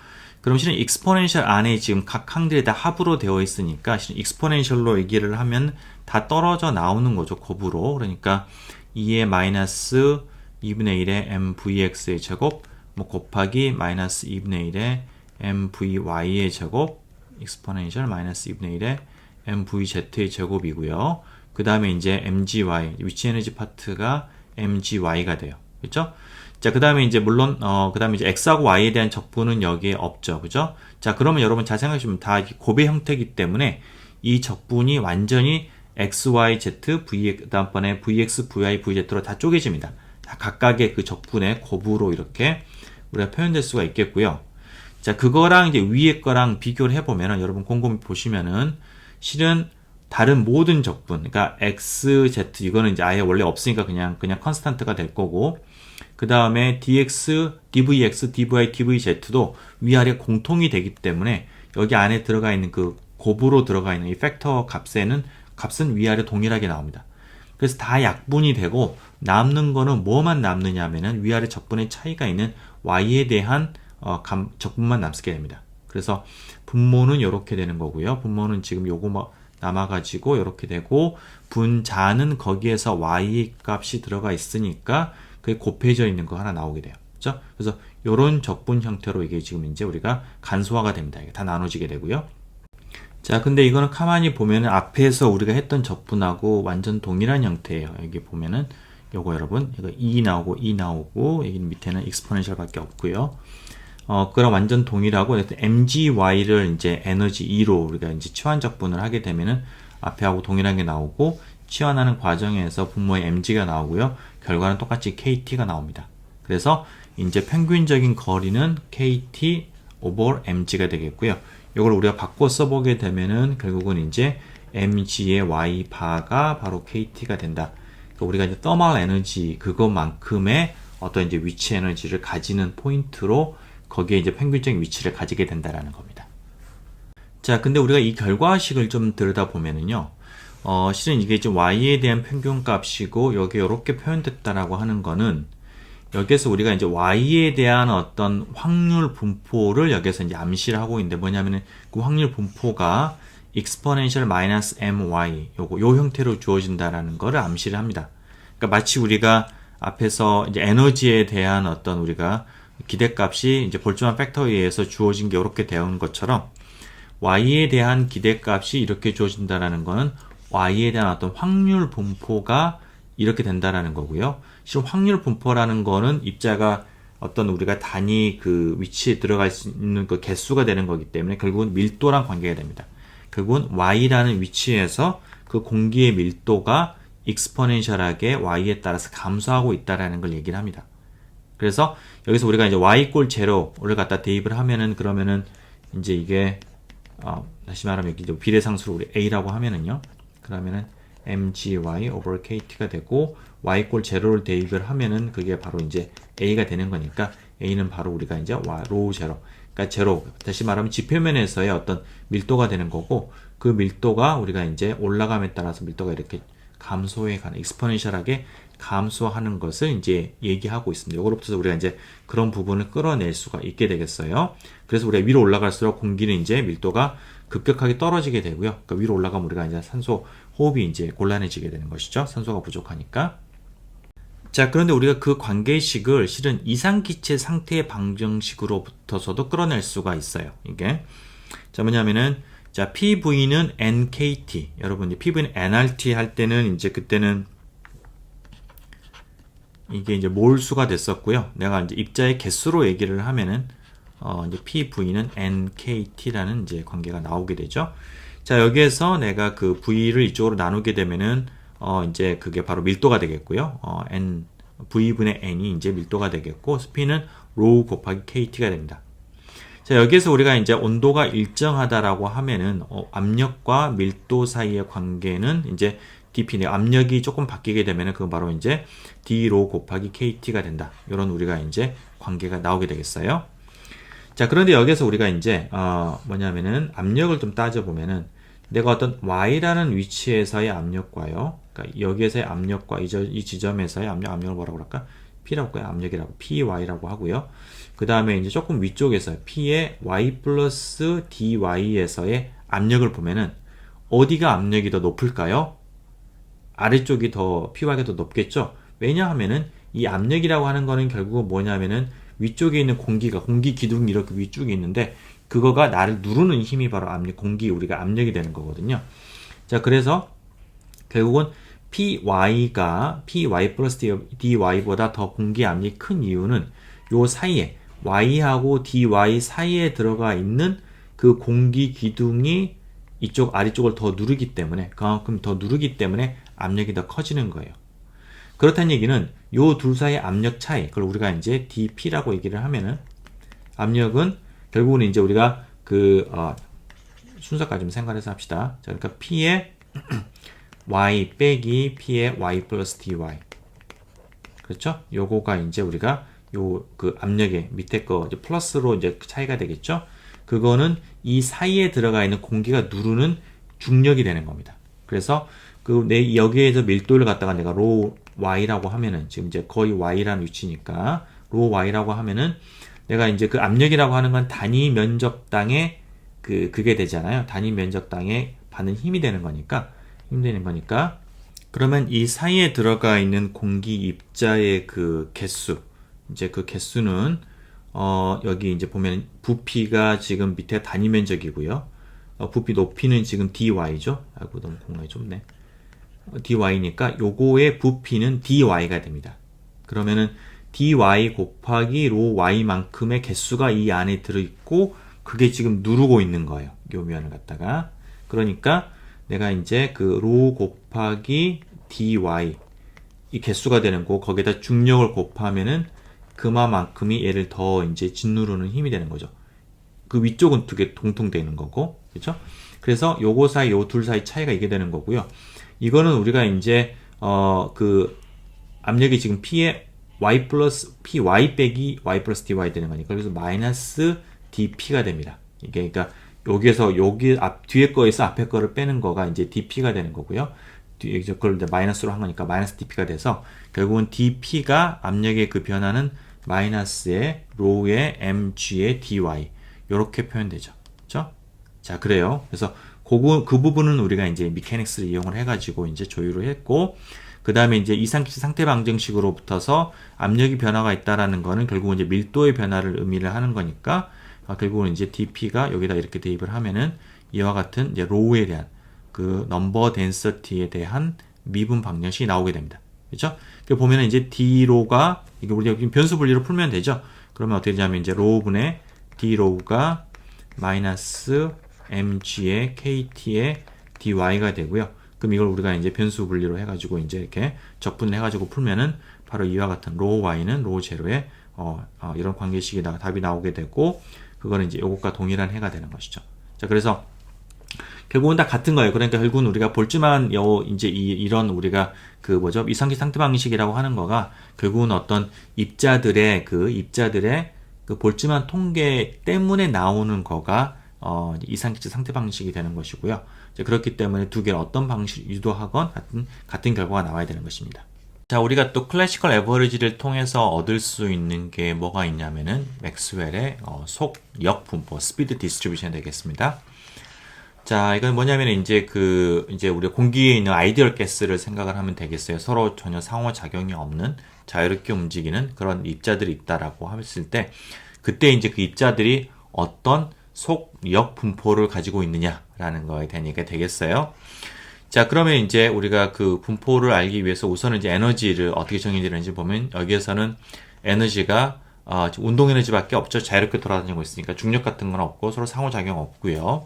그럼 실은 익스포넨셜 안에 지금 각 항들이 다 합으로 되어 있으니까 실은 익스포넨셜로 얘기를 하면 다 떨어져 나오는 거죠. 곱으로. 그러니까 2의 마이너스 2분의 1의 mvx의 제곱 뭐 곱하기 마이너스 2분의 1의 mvy의 제곱 익스포넨셜 마이너스 2분의 1의 mvz의 제곱이고요. 그 다음에 이제 mgy 위치 에너지 파트가 mgy가 돼요. 그렇죠? 자, 그 다음에 이제 물론 그 다음에 이제 x하고 y에 대한 적분은 여기에 없죠. 그죠? 자, 그러면 여러분 잘 생각해 보면 다 곱의 형태이기 때문에 이 적분이 완전히 x, y, z, v, 다음번에 vx, vi, vz로 다 쪼개집니다. 다 각각의 그 적분의 곱으로 이렇게 우리가 표현될 수가 있겠고요. 자, 그거랑 이제 위에 거랑 비교를 해보면은 여러분 곰곰이 보시면은 실은 다른 모든 적분, 그러니까 x, z 이거는 이제 아예 원래 없으니까 그냥 컨스탄트가 될 거고, 그 다음에 dx, dvx, dvy, dvz도 위아래 공통이 되기 때문에 여기 안에 들어가 있는 그 곱으로 들어가 있는 이 팩터 값은 위아래 동일하게 나옵니다. 그래서 다 약분이 되고 남는 거는 뭐만 남느냐 하면은 위아래 적분의 차이가 있는 y에 대한 적분만 남게 됩니다. 그래서 분모는 이렇게 되는 거고요. 분모는 지금 요거 남아가지고 이렇게 되고, 분자는 거기에서 y 값이 들어가 있으니까 그게 곱해져 있는 거 하나 나오게 돼요. 그렇죠? 그래서 이런 적분 형태로 이게 지금 이제 우리가 간소화가 됩니다. 이게 다 나눠지게 되고요. 자, 근데 이거는 가만히 보면은 앞에서 우리가 했던 적분하고 완전 동일한 형태예요. 여기 보면은 요거 여러분, 이거 2 나오고 2 나오고 여기 밑에는 익스포넨셜 밖에 없고요. 그럼 완전 동일하고 mgy를 이제 에너지 2로 우리가 이제 치환 적분을 하게 되면은 앞에하고 동일한 게 나오고, 치환하는 과정에서 분모의 mg가 나오고요. 결과는 똑같이 kt가 나옵니다. 그래서 이제 평균적인 거리는 kt over mg가 되겠고요. 이걸 우리가 바꿔 써보게 되면은 결국은 이제 mg의 y 바가 바로 kt가 된다. 그러니까 우리가 이제 thermal 에너지 그것만큼의 어떤 이제 위치 에너지를 가지는 포인트로 거기에 이제 평균적인 위치를 가지게 된다라는 겁니다. 자, 근데 우리가 이 결과식을 좀 들여다보면은요, 실은 이게 이제 y에 대한 평균값이고 여기 이렇게 표현됐다라고 하는 거는 여기에서 우리가 이제 y에 대한 어떤 확률 분포를 여기서 이제 암시를 하고 있는데, 뭐냐면은 그 확률 분포가 exponential minus my 요 형태로 주어진다라는 거를 암시를 합니다. 그러니까 마치 우리가 앞에서 이제 에너지에 대한 어떤 우리가 기대값이 이제 볼츠만 팩터에 의해서 주어진 게 이렇게 되는 것처럼 y에 대한 기대값이 이렇게 주어진다라는 거는 y에 대한 어떤 확률 분포가 이렇게 된다라는 거고요. 실은 확률 분포라는 거는 입자가 어떤 우리가 단위 그 위치에 들어갈 수 있는 그 개수가 되는 거기 때문에 결국은 밀도랑 관계가 됩니다. 결국은 y라는 위치에서 그 공기의 밀도가 익스포넨셜하게 y에 따라서 감소하고 있다라는 걸 얘기를 합니다. 그래서 여기서 우리가 이제 y 꼴 제로를 갖다 대입을 하면은 그러면은 이제 이게 다시 말하면 여기 비례상수로 우리 a라고 하면은요. 그러면은 mgy over kt가 되고 y 꼴 제로를 대입을 하면은 그게 바로 이제 a가 되는 거니까 a는 바로 우리가 이제 로우 제로, 그러니까 제로, 다시 말하면 지표면에서의 어떤 밀도가 되는 거고, 그 밀도가 우리가 이제 올라감에 따라서 밀도가 이렇게 감소해 가는, 익스포넨셜하게 감소하는 것을 이제 얘기하고 있습니다. 이거로부터 우리가 이제 그런 부분을 끌어낼 수가 있게 되겠어요. 그래서 우리가 위로 올라갈수록 공기는 이제 밀도가 급격하게 떨어지게 되고요. 그러니까 위로 올라가면 우리가 이제 산소 호흡이 이제 곤란해지게 되는 것이죠. 산소가 부족하니까. 자, 그런데 우리가 그 관계식을 실은 이상기체 상태 방정식으로부터서도 끌어낼 수가 있어요. 이게. 자, 뭐냐면은, 자, PV는 NKT. 여러분, 이제 PV는 nRT 할 때는 이제 그때는 이게 이제 몰수가 됐었고요. 내가 이제 입자의 개수로 얘기를 하면은, 이제 PV는 NKT라는 이제 관계가 나오게 되죠. 자, 여기에서 내가 그 V를 이쪽으로 나누게 되면은, 이제 그게 바로 밀도가 되겠고요. V분의 N이 이제 밀도가 되겠고, P는 로우 곱하기 KT가 됩니다. 자, 여기에서 우리가 이제 온도가 일정하다라고 하면은, 압력과 밀도 사이의 관계는 이제 dP, 압력이 조금 바뀌게 되면은 그건 바로 이제 d 로 곱하기 KT가 된다. 이런 우리가 이제 관계가 나오게 되겠어요. 자, 그런데 여기서 우리가 이제, 뭐냐면은 압력을 좀 따져보면은 내가 어떤 y라는 위치에서의 압력과요. 그러니까 여기에서의 압력과 이 지점에서의 압력을 뭐라고 할까? P라고 할까요? 압력이라고. PY라고 하고요. 그 다음에 이제 조금 위쪽에서 P의 Y 플러스 DY에서의 압력을 보면은 어디가 압력이 더 높을까요? 아래쪽이 더 Py가 더 높겠죠? 왜냐하면은 이 압력이라고 하는 거는 결국은 뭐냐면은 위쪽에 있는 공기 기둥이 이렇게 위쪽에 있는데 그거가 나를 누르는 힘이 바로 우리가 압력이 되는 거거든요. 자, 그래서 결국은 Py 플러스 dy보다 더 공기 압력이 큰 이유는 요 사이에 y하고 dy 사이에 들어가 있는 그 공기 기둥이 이쪽 아래쪽을 더 누르기 때문에, 그만큼 더 누르기 때문에 압력이 더 커지는 거예요. 그렇다는 얘기는 요 둘 사이의 압력 차이, 그걸 우리가 이제 dp라고 얘기를 하면은 압력은 결국은 이제 우리가 순서까지 좀 생각해서 합시다. 자, 그러니까 P의 Y 빼기 P의 Y 플러스 DY. 그렇죠? 요거가 이제 우리가 그 압력의 밑에 거 이제 플러스로 이제 차이가 되겠죠? 그거는 이 사이에 들어가 있는 공기가 누르는 중력이 되는 겁니다. 그래서 여기에서 밀도를 갖다가 내가 로 Y라고 하면은 지금 이제 거의 Y라는 위치니까 로 Y라고 하면은 내가 이제 그 압력이라고 하는 건 단위 면적당의 그게 되잖아요. 단위 면적당에 받는 힘이 되는 거니까, 그러면 이 사이에 들어가 있는 공기 입자의 그 개수, 이제 그 개수는, 여기 이제 보면 부피가 지금 밑에 단위 면적이고요. 부피 높이는 지금 dy죠. 아이고, 너무 공간이 좁네. dy니까 요거의 부피는 dy가 됩니다. 그러면은 dy 곱하기 로 y만큼의 개수가 이 안에 들어있고 그게 지금 누르고 있는 거예요. 요 면을 갖다가. 그러니까 내가 이제 그 로 곱하기 dy 이 개수가 되는 거 거기에다 중력을 곱하면은 그만큼이 얘를 더 이제 짓누르는 힘이 되는 거죠. 그 위쪽은 두 개 동통되는 거고, 그렇죠? 그래서 요거 사이, 요 둘 사이 차이가 이게 되는 거고요. 이거는 우리가 이제 그 압력이 지금 P의 Y 플러스 PY 빼기 Y 플러스 DY 되는 거니까 그래서 마이너스 DP가 됩니다. 이게 그러니까 여기에서 여기 뒤에 거에서 앞에 거를 빼는 거가 이제 DP가 되는 거고요. 그걸 이제 마이너스로 한 거니까 마이너스 DP가 돼서 결국은 DP가 압력의 그 변화는 마이너스의 로우의 mg의 dy 이렇게 표현되죠. 그렇죠? 자, 그래요. 그래서 그 부분은 우리가 이제 미케닉스를 이용을 해가지고 이제 조율을 했고, 그 다음에 이제 이상기체 상태 방정식으로부터서 압력이 변화가 있다라는 거는 결국은 이제 밀도의 변화를 의미를 하는 거니까, 결국은 이제 dp가 여기다 이렇게 대입을 하면은 이와 같은 이제 로우에 대한 그 넘버 덴서티에 대한 미분 방정식이 나오게 됩니다. 그렇죠? 보면은 이제 d로가 이게 우리가 변수 분리로 풀면 되죠. 그러면 어떻게 되냐면 이제 로우분의 d로우가 마이너스 mg의 kt의 dy가 되고요. 그럼 이걸 우리가 이제 변수 분리로 해가지고 이제 이렇게 적분을 해가지고 풀면은 바로 이와 같은 로우 y는 로우 제로의 이런 관계식이 답이 나오게 되고, 그거는 이제 요것과 동일한 해가 되는 것이죠. 자, 그래서 결국은 다 같은 거예요. 그러니까 결국은 우리가 볼즈만 이제 이런 우리가 그 뭐죠? 이상기 상태 방식이라고 하는 거가 결국은 어떤 입자들의 그 볼즈만 통계 때문에 나오는 거가 이상기체 상태 방식이 되는 것이고요. 이제 그렇기 때문에 두 개를 어떤 방식 유도하건 같은 결과가 나와야 되는 것입니다. 자, 우리가 또 클래시컬 에버리지를 통해서 얻을 수 있는 게 뭐가 있냐면은 맥스웰의 속역 분포, 스피드 디스트리뷰션 되겠습니다. 자, 이건 뭐냐면 이제 우리가 공기에 있는 아이디얼 가스를 생각을 하면 되겠어요. 서로 전혀 상호작용이 없는 자유롭게 움직이는 그런 입자들이 있다라고 했을 때, 그때 이제 그 입자들이 어떤 속역 분포를 가지고 있느냐라는 거에 대한 얘기가 되겠어요. 자, 그러면 이제 우리가 그 분포를 알기 위해서 우선은 이제 에너지를 어떻게 정의되는지 보면, 여기에서는 에너지가 운동 에너지밖에 없죠. 자유롭게 돌아다니고 있으니까 중력 같은 건 없고 서로 상호작용 없고요.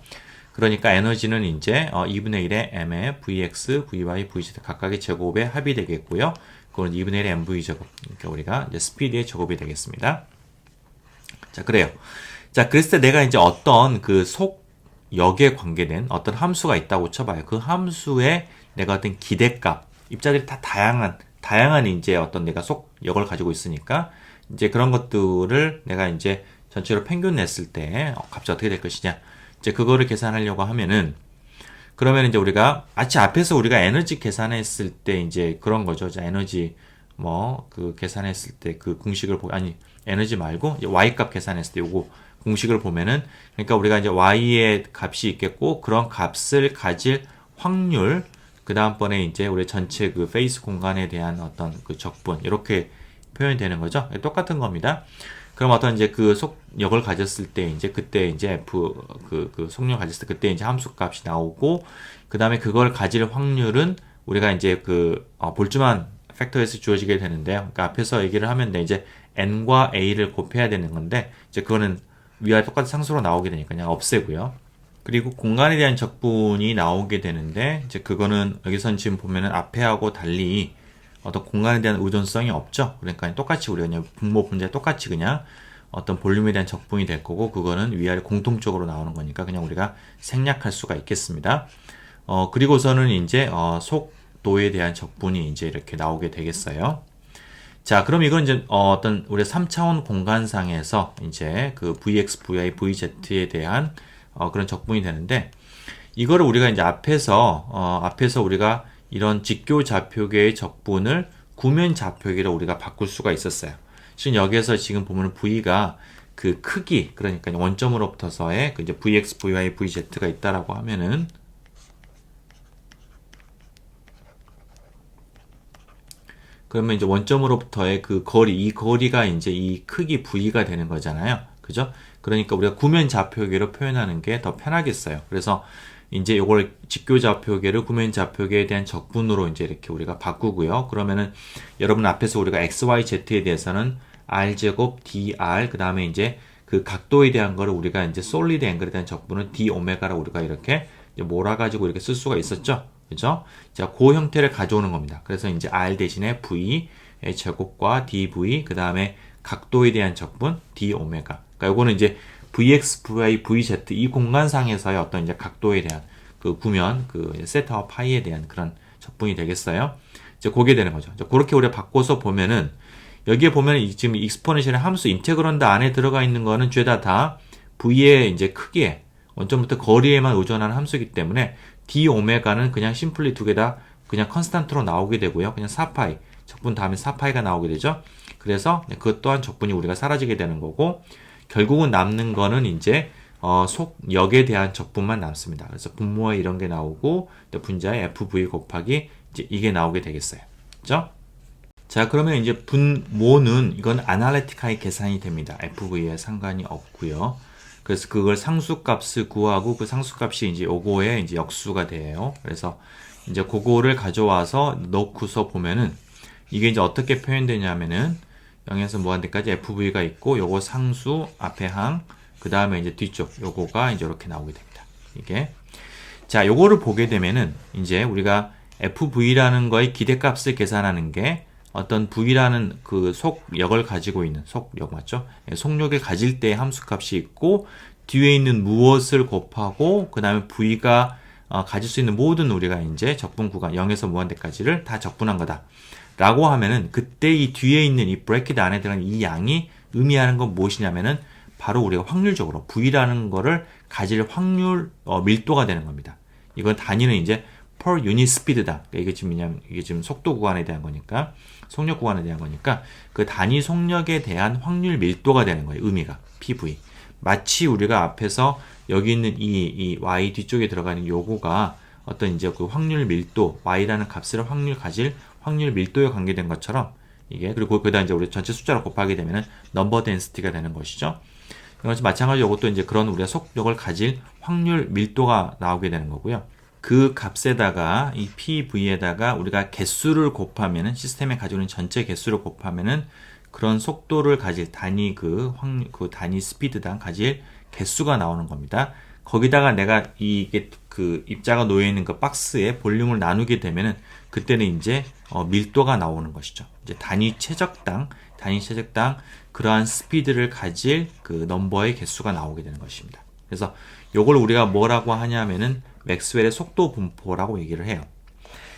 그러니까 에너지는 이제 2분의 1의 m의 vx, vy, vz 각각의 제곱의 합이 되겠고요. 그건 2분의 1의 mv 제곱. 그러니까 우리가 이제 스피드의 제곱이 되겠습니다. 자, 그래요. 자, 그랬을 때 내가 이제 어떤 그 속역에 관계된 어떤 함수가 있다고 쳐봐요. 그 함수에 내가 어떤 기대값, 입자들이 다 다양한 이제 어떤 내가 속역을 가지고 있으니까 이제 그런 것들을 내가 이제 전체로 평균 냈을 때 값이 어떻게 될 것이냐. 이제 그거를 계산하려고 하면은, 그러면 이제 우리가 마치 앞에서 우리가 에너지 계산했을 때 이제 그런 거죠. 자, 에너지 계산했을 때 그 공식을 에너지 말고 이제 y 값 계산했을 때 요거 공식을 보면은, 그러니까 우리가 이제 y의 값이 있겠고 그런 값을 가질 확률, 그 다음번에 이제 우리 전체 그 페이스 공간에 대한 어떤 그 적분, 이렇게 표현이 되는 거죠. 똑같은 겁니다. 그럼 어떤 이제 그 속력을 가졌을 때 이제 그때 이제 그 속력 가졌을 때 그때 이제 함수 값이 나오고, 그 다음에 그걸 가질 확률은 우리가 이제 볼츠만 팩터에서 주어지게 되는데요. 그러니까 앞에서 얘기를 하면 이제 n과 a를 곱해야 되는 건데, 이제 그거는 위아래 똑같은 상수로 나오게 되니까 그냥 없애고요. 그리고 공간에 대한 적분이 나오게 되는데, 이제 그거는 여기선 지금 보면은 앞에하고 달리 어떤 공간에 대한 의존성이 없죠. 그러니까 똑같이 우리가 그냥 분모 분자 똑같이 그냥 어떤 볼륨에 대한 적분이 될 거고, 그거는 위아래 공통적으로 나오는 거니까 그냥 우리가 생략할 수가 있겠습니다. 그리고서는 이제 속도에 대한 적분이 이제 이렇게 나오게 되겠어요. 자, 그럼 이건 이제 어떤 우리 3차원 공간상에서 이제 그 vx, vy, vz에 대한 그런 적분이 되는데, 이거를 우리가 이제 앞에서 우리가 이런 직교 좌표계의 적분을 구면 좌표계로 우리가 바꿀 수가 있었어요. 실은 여기에서 지금 보면 v가 그 크기, 그러니까 원점으로부터서의 그 이제 vx, vy, vz가 있다라고 하면은, 그러면 이제 원점으로부터의 그 거리, 이 거리가 이제 이 크기 v가 되는 거잖아요. 그죠? 그러니까 우리가 구면 좌표계로 표현하는 게 더 편하겠어요. 그래서 이제 요걸 직교 좌표계를 구면 좌표계에 대한 적분으로 이제 이렇게 우리가 바꾸고요. 그러면은 여러분 앞에서 우리가 x, y, z에 대해서는 r제곱 dr, 그 다음에 이제 그 각도에 대한 거를 우리가 이제 솔리드 앵글에 대한 적분은 d 오메가로 우리가 이렇게 몰아가지고 이렇게 쓸 수가 있었죠. 그죠? 자, 그 형태를 가져오는 겁니다. 그래서 이제 r 대신에 v의 제곱과 dv, 그 다음에 각도에 대한 적분 d 오메가. 그러니까 요거는 이제 vx, vy, vz 이 공간상에서의 어떤 이제 각도에 대한 그 구면, 그 세타와 파이에 대한 그런 적분이 되겠어요. 이제 그게 되는 거죠. 그렇게 우리가 바꿔서 보면은, 여기에 보면 지금 익스포넨셜의 함수 인테그런드 안에 들어가 있는 거는 죄다 다 v의 이제 크기에, 원점부터 거리에만 의존하는 함수이기 때문에 d 오메가는 그냥 심플리 두 개 다 그냥 컨스탄트로 나오게 되고요. 그냥 4파이, 적분 다음에 4파이가 나오게 되죠. 그래서 그것 또한 적분이 우리가 사라지게 되는 거고, 결국은 남는 거는 이제 속역에 대한 적분만 남습니다. 그래서 분모에 이런 게 나오고, 분자에 FV 곱하기 이제 이게 나오게 되겠어요. 그죠? 자, 그러면 이제 분모는 이건 아날리티카이 계산이 됩니다. FV에 상관이 없고요. 그래서 그걸 상수값을 구하고, 그 상수값이 이제 요거에 이제 역수가 돼요. 그래서 이제 그거를 가져와서 넣고서 보면은 이게 이제 어떻게 표현되냐면은 0에서 무한대까지 FV가 있고, 요거 상수 앞에 항, 그 다음에 이제 뒤쪽 요거가 이제 이렇게 나오게 됩니다. 이게. 자, 요거를 보게 되면은 이제 우리가 FV라는 거의 기대값을 계산하는 게 어떤 V라는 그 속력을 가지고 있는 속력 맞죠? 예, 속력을 가질 때의 함수값이 있고 뒤에 있는 무엇을 곱하고 그 다음에 V가 가질 수 있는 모든 우리가 이제 적분 구간 0에서 무한대까지를 다 적분한 거다. 라고 하면은 그때 이 뒤에 있는 이 브래킷 안에 들어간 이 양이 의미하는 건 무엇이냐면은 바로 우리가 확률적으로 V라는 거를 가질 확률 밀도가 되는 겁니다. 이건 단위는 이제 per unit speed다. 그러니까 이게 지금 뭐냐면 이게 지금 속도 구간에 대한 거니까 속력 구간에 대한 거니까 그 단위 속력에 대한 확률 밀도가 되는 거예요. 의미가 PV. 마치 우리가 앞에서 여기 있는 이 y 뒤쪽에 들어가는 요거가 어떤 이제 그 확률 밀도 y라는 값을 가질 확률 밀도에 관계된 것처럼 이게 그리고 거기다 이제 우리 전체 숫자로 곱하게 되면은 넘버 덴시티가 되는 것이죠. 이것이 마찬가지로 이것도 이제 그런 우리가 속력을 가질 확률 밀도가 나오게 되는 거고요. 그 값에다가 이 PV에다가 우리가 개수를 곱하면은 시스템에 가지고 있는 전체 개수를 곱하면은 그런 속도를 가질 단위 그 단위 스피드당 가질 개수가 나오는 겁니다. 거기다가 내가 이게 그 입자가 놓여 있는 그 박스에 볼륨을 나누게 되면은 그때는 이제 밀도가 나오는 것이죠. 이제 단위 최적당 그러한 스피드를 가질 그 넘버의 개수가 나오게 되는 것입니다. 그래서 요걸 우리가 뭐라고 하냐면은 맥스웰의 속도 분포라고 얘기를 해요.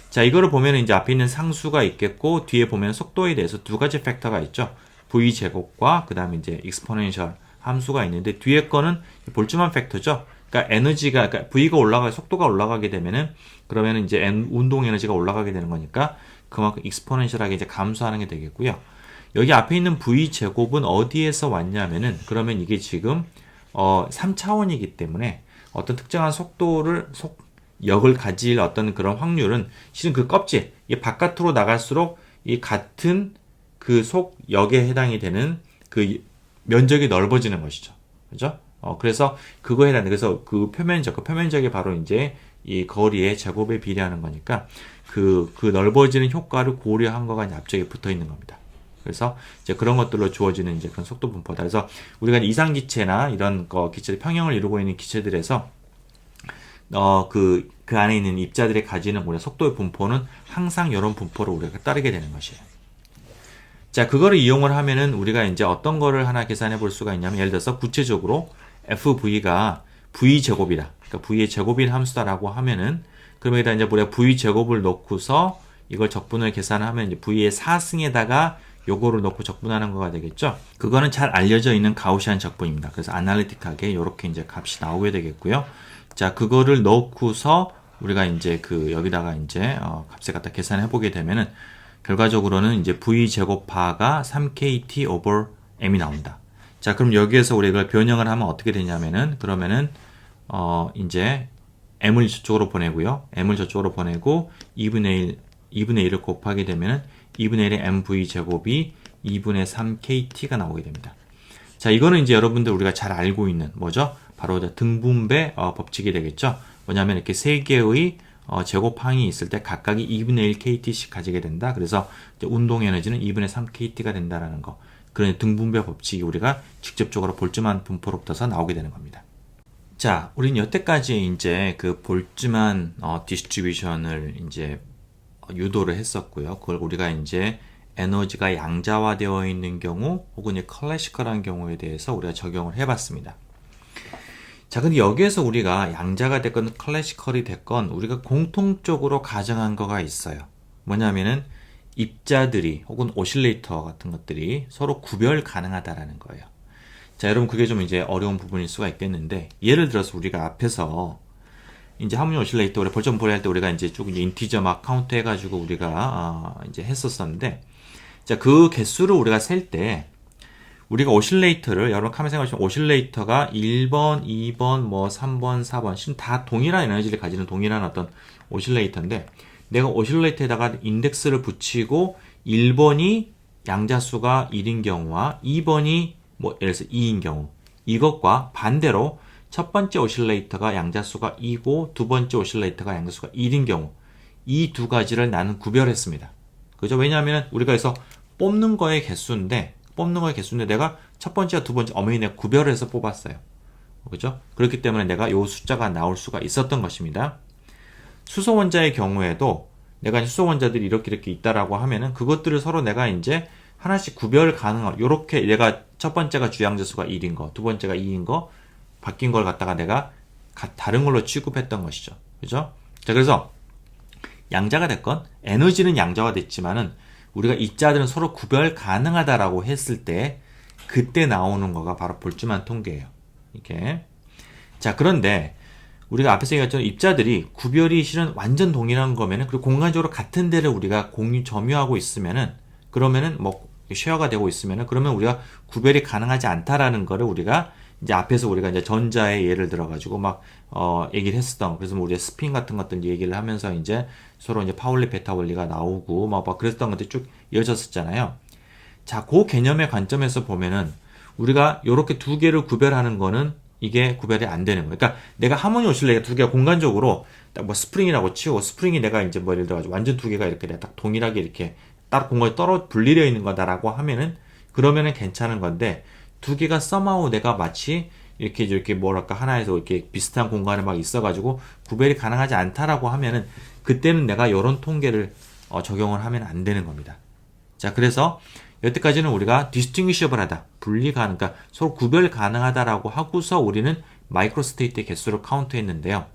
자, 이거를 보면 이제 앞에 있는 상수가 있겠고 뒤에 보면 속도에 대해서 두 가지 팩터가 있죠. v 제곱과 그다음에 이제 익스포넨셜 함수가 있는데 뒤에 거는 볼트만 팩터죠. 그러니까 에너지가 그러니까 v가 속도가 올라가게 되면은 그러면은 이제 운동 에너지가 올라가게 되는 거니까 그만큼 익스포넨셜하게 이제 감소하는 게 되겠고요. 여기 앞에 있는 v 제곱은 어디에서 왔냐면은 그러면 이게 지금 3차원이기 때문에 어떤 특정한 역을 가질 어떤 그런 확률은 실은 그 껍질, 이 바깥으로 나갈수록 이 같은 그 속역에 해당이 되는 그 면적이 넓어지는 것이죠. 그죠? 그래서 그거에 해당돼. 그래서 그 표면적이 바로 이제 이 거리의 제곱에 비례하는 거니까 그 넓어지는 효과를 고려한 거가 이제 앞쪽에 붙어 있는 겁니다. 그래서 이제 그런 것들로 주어지는 이제 그런 속도 분포다. 그래서 우리가 이상 기체나 이런 기체들 평형을 이루고 있는 기체들에서 그 안에 있는 입자들이 가지는 우리가 속도의 분포는 항상 이런 분포를 우리가 따르게 되는 것이에요. 자, 그거를 이용을 하면은 우리가 이제 어떤 거를 하나 계산해 볼 수가 있냐면 예를 들어서 구체적으로 FV가 V 제곱이다. 그러니까 V의 제곱인 함수다라고 하면은 그러면 일단 이제 우리가 V 제곱을 넣고서 이걸 적분을 계산하면 이제 V의 4승에다가 요거를 넣고 적분하는 거가 되겠죠. 그거는 잘 알려져 있는 가우시안 적분입니다. 그래서 아날리틱하게 이렇게 이제 값이 나오게 되겠고요. 자, 그거를 넣고서 우리가 이제 여기다가 이제 값을 갖다 계산해 보게 되면은 결과적으로는 이제 V 제곱파가 3KT over M이 나온다. 자, 그럼 여기에서 우리가 이걸 변형을 하면 어떻게 되냐면은 그러면은 이제 M을 저쪽으로 보내고요. M을 저쪽으로 보내고 2분의 1을 곱하게 되면은 2분의 1의 MV 제곱이 2분의 3KT가 나오게 됩니다. 자, 이거는 이제 여러분들 우리가 잘 알고 있는 뭐죠? 바로 등분배 법칙이 되겠죠. 뭐냐면 이렇게 세 개의 제곱항이 있을 때 각각이 2분의 1KT씩 가지게 된다. 그래서 운동 에너지는 2분의 3KT가 된다라는 거. 그런 등분배 법칙이 우리가 직접적으로 볼트만 분포로부터 나오게 되는 겁니다. 자, 우리는 여태까지 이제 그 볼트만 디스트리뷰션을 이제 유도를 했었고요. 그걸 우리가 이제 에너지가 양자화되어 있는 경우 혹은 클래시컬한 경우에 대해서 우리가 적용을 해봤습니다. 자, 근데 여기에서 우리가 양자가 됐건 클래시컬이 됐건 우리가 공통적으로 가정한 거가 있어요. 뭐냐면은 입자들이 혹은 오실레이터 같은 것들이 서로 구별 가능하다라는 거예요. 자, 여러분 그게 좀 이제 어려운 부분일 수가 있겠는데 예를 들어서 우리가 앞에서 이제 하모니 오실레이터 우리 볼트분포를 할 때 우리가 이제 쭉 인티저 막 카운트 해가지고 우리가 이제 했었었는데 자, 그 개수를 우리가 셀 때 우리가 오실레이터를 여러분 카메라 생각하시면 오실레이터가 1번, 2번, 뭐 3번, 4번 지금 다 동일한 에너지를 가지는 동일한 어떤 오실레이터인데 내가 오실레이터에다가 인덱스를 붙이고 1번이 양자수가 1인 경우와 2번이 뭐 예를 들어서 2인 경우 이것과 반대로 첫 번째 오실레이터가 양자수가 2고 두 번째 오실레이터가 양자수가 1인 경우 이 두 가지를 나는 구별했습니다. 그죠? 왜냐하면 우리가 여기서 뽑는 거의 개수인데 내가 첫 번째와 두 번째 엄연히 내가 구별을 해서 뽑았어요. 그죠? 그렇기 때문에 내가 이 숫자가 나올 수가 있었던 것입니다. 수소 원자의 경우에도 내가 수소 원자들이 이렇게 있다라고 하면은 그것들을 서로 내가 이제 하나씩 구별 가능한, 요렇게 얘가 첫 번째가 주양자수가 1인 거, 두 번째가 2인 거, 바뀐 걸 갖다가 내가 다른 걸로 취급했던 것이죠. 그죠? 자, 그래서 양자가 됐건, 에너지는 양자가 됐지만은, 우리가 입자들은 서로 구별 가능하다라고 했을 때, 그때 나오는 거가 바로 볼츠만 통계예요. 이게. 자, 그런데, 우리가 앞에서 얘기했던 입자들이 구별이 실은 완전 동일한 거면은, 그리고 공간적으로 같은 데를 우리가 점유하고 있으면은, 그러면은 뭐 쉐어가 되고 있으면은, 그러면 우리가 구별이 가능하지 않다라는 거를 우리가 이제 앞에서 우리가 이제 전자의 예를 들어가지고 막 얘기를 했었던, 그래서 뭐 우리가 스핀 같은 것들 얘기를 하면서 이제 서로 이제 파울리 베타 원리가 나오고 막 그랬던 것들이 쭉 이어졌었잖아요. 자, 그 개념의 관점에서 보면은 우리가 요렇게 두 개를 구별하는 거는 이게 구별이 안 되는 거예요. 그러니까 내가 하모니 오실레이터 두 개가 공간적으로 딱 뭐 스프링이라고 치고, 스프링이 내가 이제 뭐 예를 들어가지고 완전 두 개가 이렇게 딱 동일하게 이렇게 따로 공간에 분리되어 있는 거다라고 하면은, 그러면은 괜찮은 건데, 두 개가 somehow 내가 마치 이렇게 뭐랄까 하나에서 이렇게 비슷한 공간에 막 있어가지고 구별이 가능하지 않다라고 하면은, 그때는 내가 이런 통계를 적용을 하면 안 되는 겁니다. 자, 그래서 여태까지는 우리가 distinguishable하다, 분리 가능, 그러니까 서로 구별 가능하다라고 하고서 우리는 마이크로 스테이트의 개수를 카운트했는데요.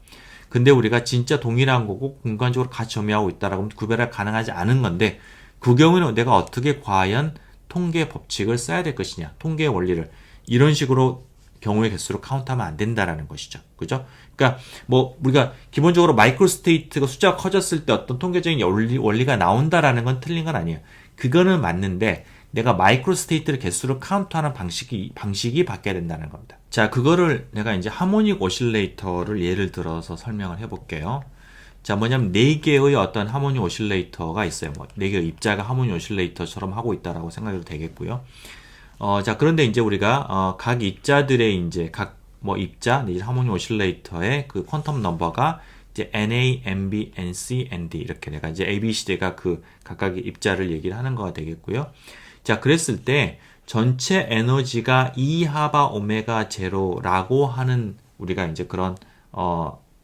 근데 우리가 진짜 동일한 거고 공간적으로 같이 점유하고 있다라고 하면 구별이 가능하지 않은 건데, 그 경우에는 내가 어떻게 과연 통계 법칙을 써야 될 것이냐, 통계의 원리를 이런 식으로 경우의 개수로 카운트하면 안 된다라는 것이죠. 그죠? 그러니까 뭐 우리가 기본적으로 마이크로 스테이트가 숫자가 커졌을 때 어떤 통계적인 원리가 나온다라는 건 틀린 건 아니에요. 그거는 맞는데, 내가 마이크로 스테이트를 개수로 카운트하는 방식이 바뀌어야 된다는 겁니다. 자, 그거를 내가 이제 하모닉 오실레이터를 예를 들어서 설명을 해볼게요. 자, 뭐냐면 네 개의 어떤 하모닉 오실레이터가 있어요. 뭐 네 개의 입자가 하모닉 오실레이터처럼 하고 있다라고 생각해도 되겠고요. 자, 그런데 이제 우리가 각 입자들의 이제 각 뭐 입자, 하모닉 오실레이터의 그 퀀텀 넘버가 이제 NA, NB, NC, ND 이렇게 내가 이제 ABCD가 그 각각의 입자를 얘기를 하는 거가 되겠고요. 자, 그랬을 때 전체 에너지가 E 하바 오메가 제로라고 하는 우리가 이제 그런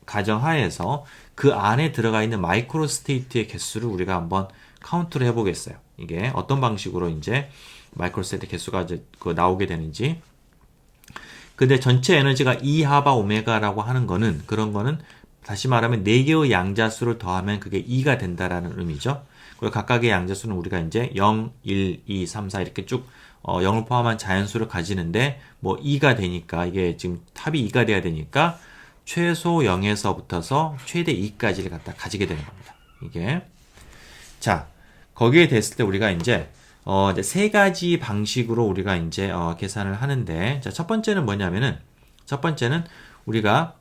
가정하에서 그 안에 들어가 있는 마이크로 스테이트의 개수를 우리가 한번 카운트를 해보겠어요. 이게 어떤 방식으로 이제 마이크로 스테이트 개수가 이제 나오게 되는지. 근데 전체 에너지가 E 하바 오메가라고 하는 거는, 그런 거는 다시 말하면 4개의 양자수를 더하면 그게 2가 된다라는 의미죠. 그리고 각각의 양자수는 우리가 이제 0, 1, 2, 3, 4 이렇게 쭉 0을 포함한 자연수를 가지는데, 뭐 2가 되니까, 이게 지금 탑이 2가 돼야 되니까 최소 0에서부터서 최대 2까지를 갖다 가지게 되는 겁니다. 이게. 자, 거기에 됐을 때 우리가 이제 세 가지 방식으로 우리가 이제 계산을 하는데, 자, 첫 번째는 뭐냐면은, 첫 번째는 우리가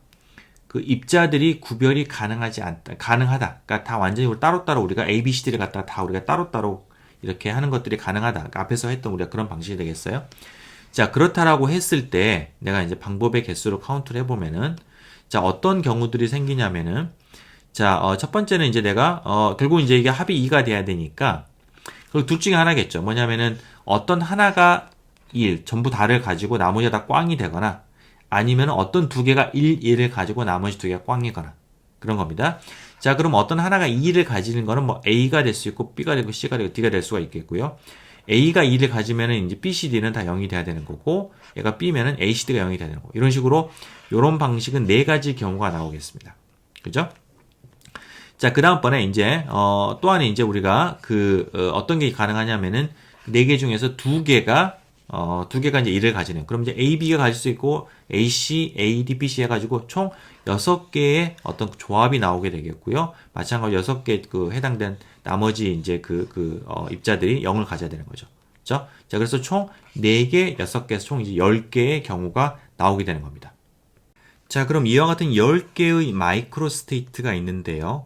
그 입자들이 구별이 가능하다. 그러니까 다 완전히 따로따로 우리가 A, B, C, D를 갖다가 다 우리가 따로따로 이렇게 하는 것들이 가능하다. 그러니까 앞에서 했던 우리가 그런 방식이 되겠어요. 자, 그렇다라고 했을 때 내가 이제 방법의 개수로 카운트를 해보면은, 자, 어떤 경우들이 생기냐면은, 자, 첫 번째는 이제 내가 결국 이제 이게 합이 2가 돼야 되니까, 그리고 둘 중에 하나겠죠. 뭐냐면은 어떤 하나가 1, 전부 다를 가지고 나머지가 다 꽝이 되거나, 아니면 어떤 두 개가 1, 1을 가지고 나머지 두 개가 꽝이거나, 그런 겁니다. 자, 그럼 어떤 하나가 2를 가지는 거는 뭐 A가 될 수 있고, B가 되고, C가 되고, D가 될 수가 있겠고요. A가 2를 가지면은 이제 B, C, D는 다 0이 돼야 되는 거고, 얘가 B면은 A, C, D가 0이 돼야 되는 거고, 이런 식으로, 이런 방식은 네 가지 경우가 나오겠습니다. 그죠? 자, 그 다음번에 이제, 또 하나 이제 우리가 어떤 게 가능하냐면은, 네 개 중에서 두 개가 이제 1을 가지는. 그럼 이제 A, B가 가질 수 있고, AC, AD, BC 해가지고 총 6개의 어떤 조합이 나오게 되겠고요. 마찬가지로 6개 해당된 나머지 이제 입자들이 0을 가져야 되는 거죠. 그죠? 자, 그래서 총 4개, 6개에서 총 이제 10개의 경우가 나오게 되는 겁니다. 자, 그럼 이와 같은 10개의 마이크로 스테이트가 있는데요.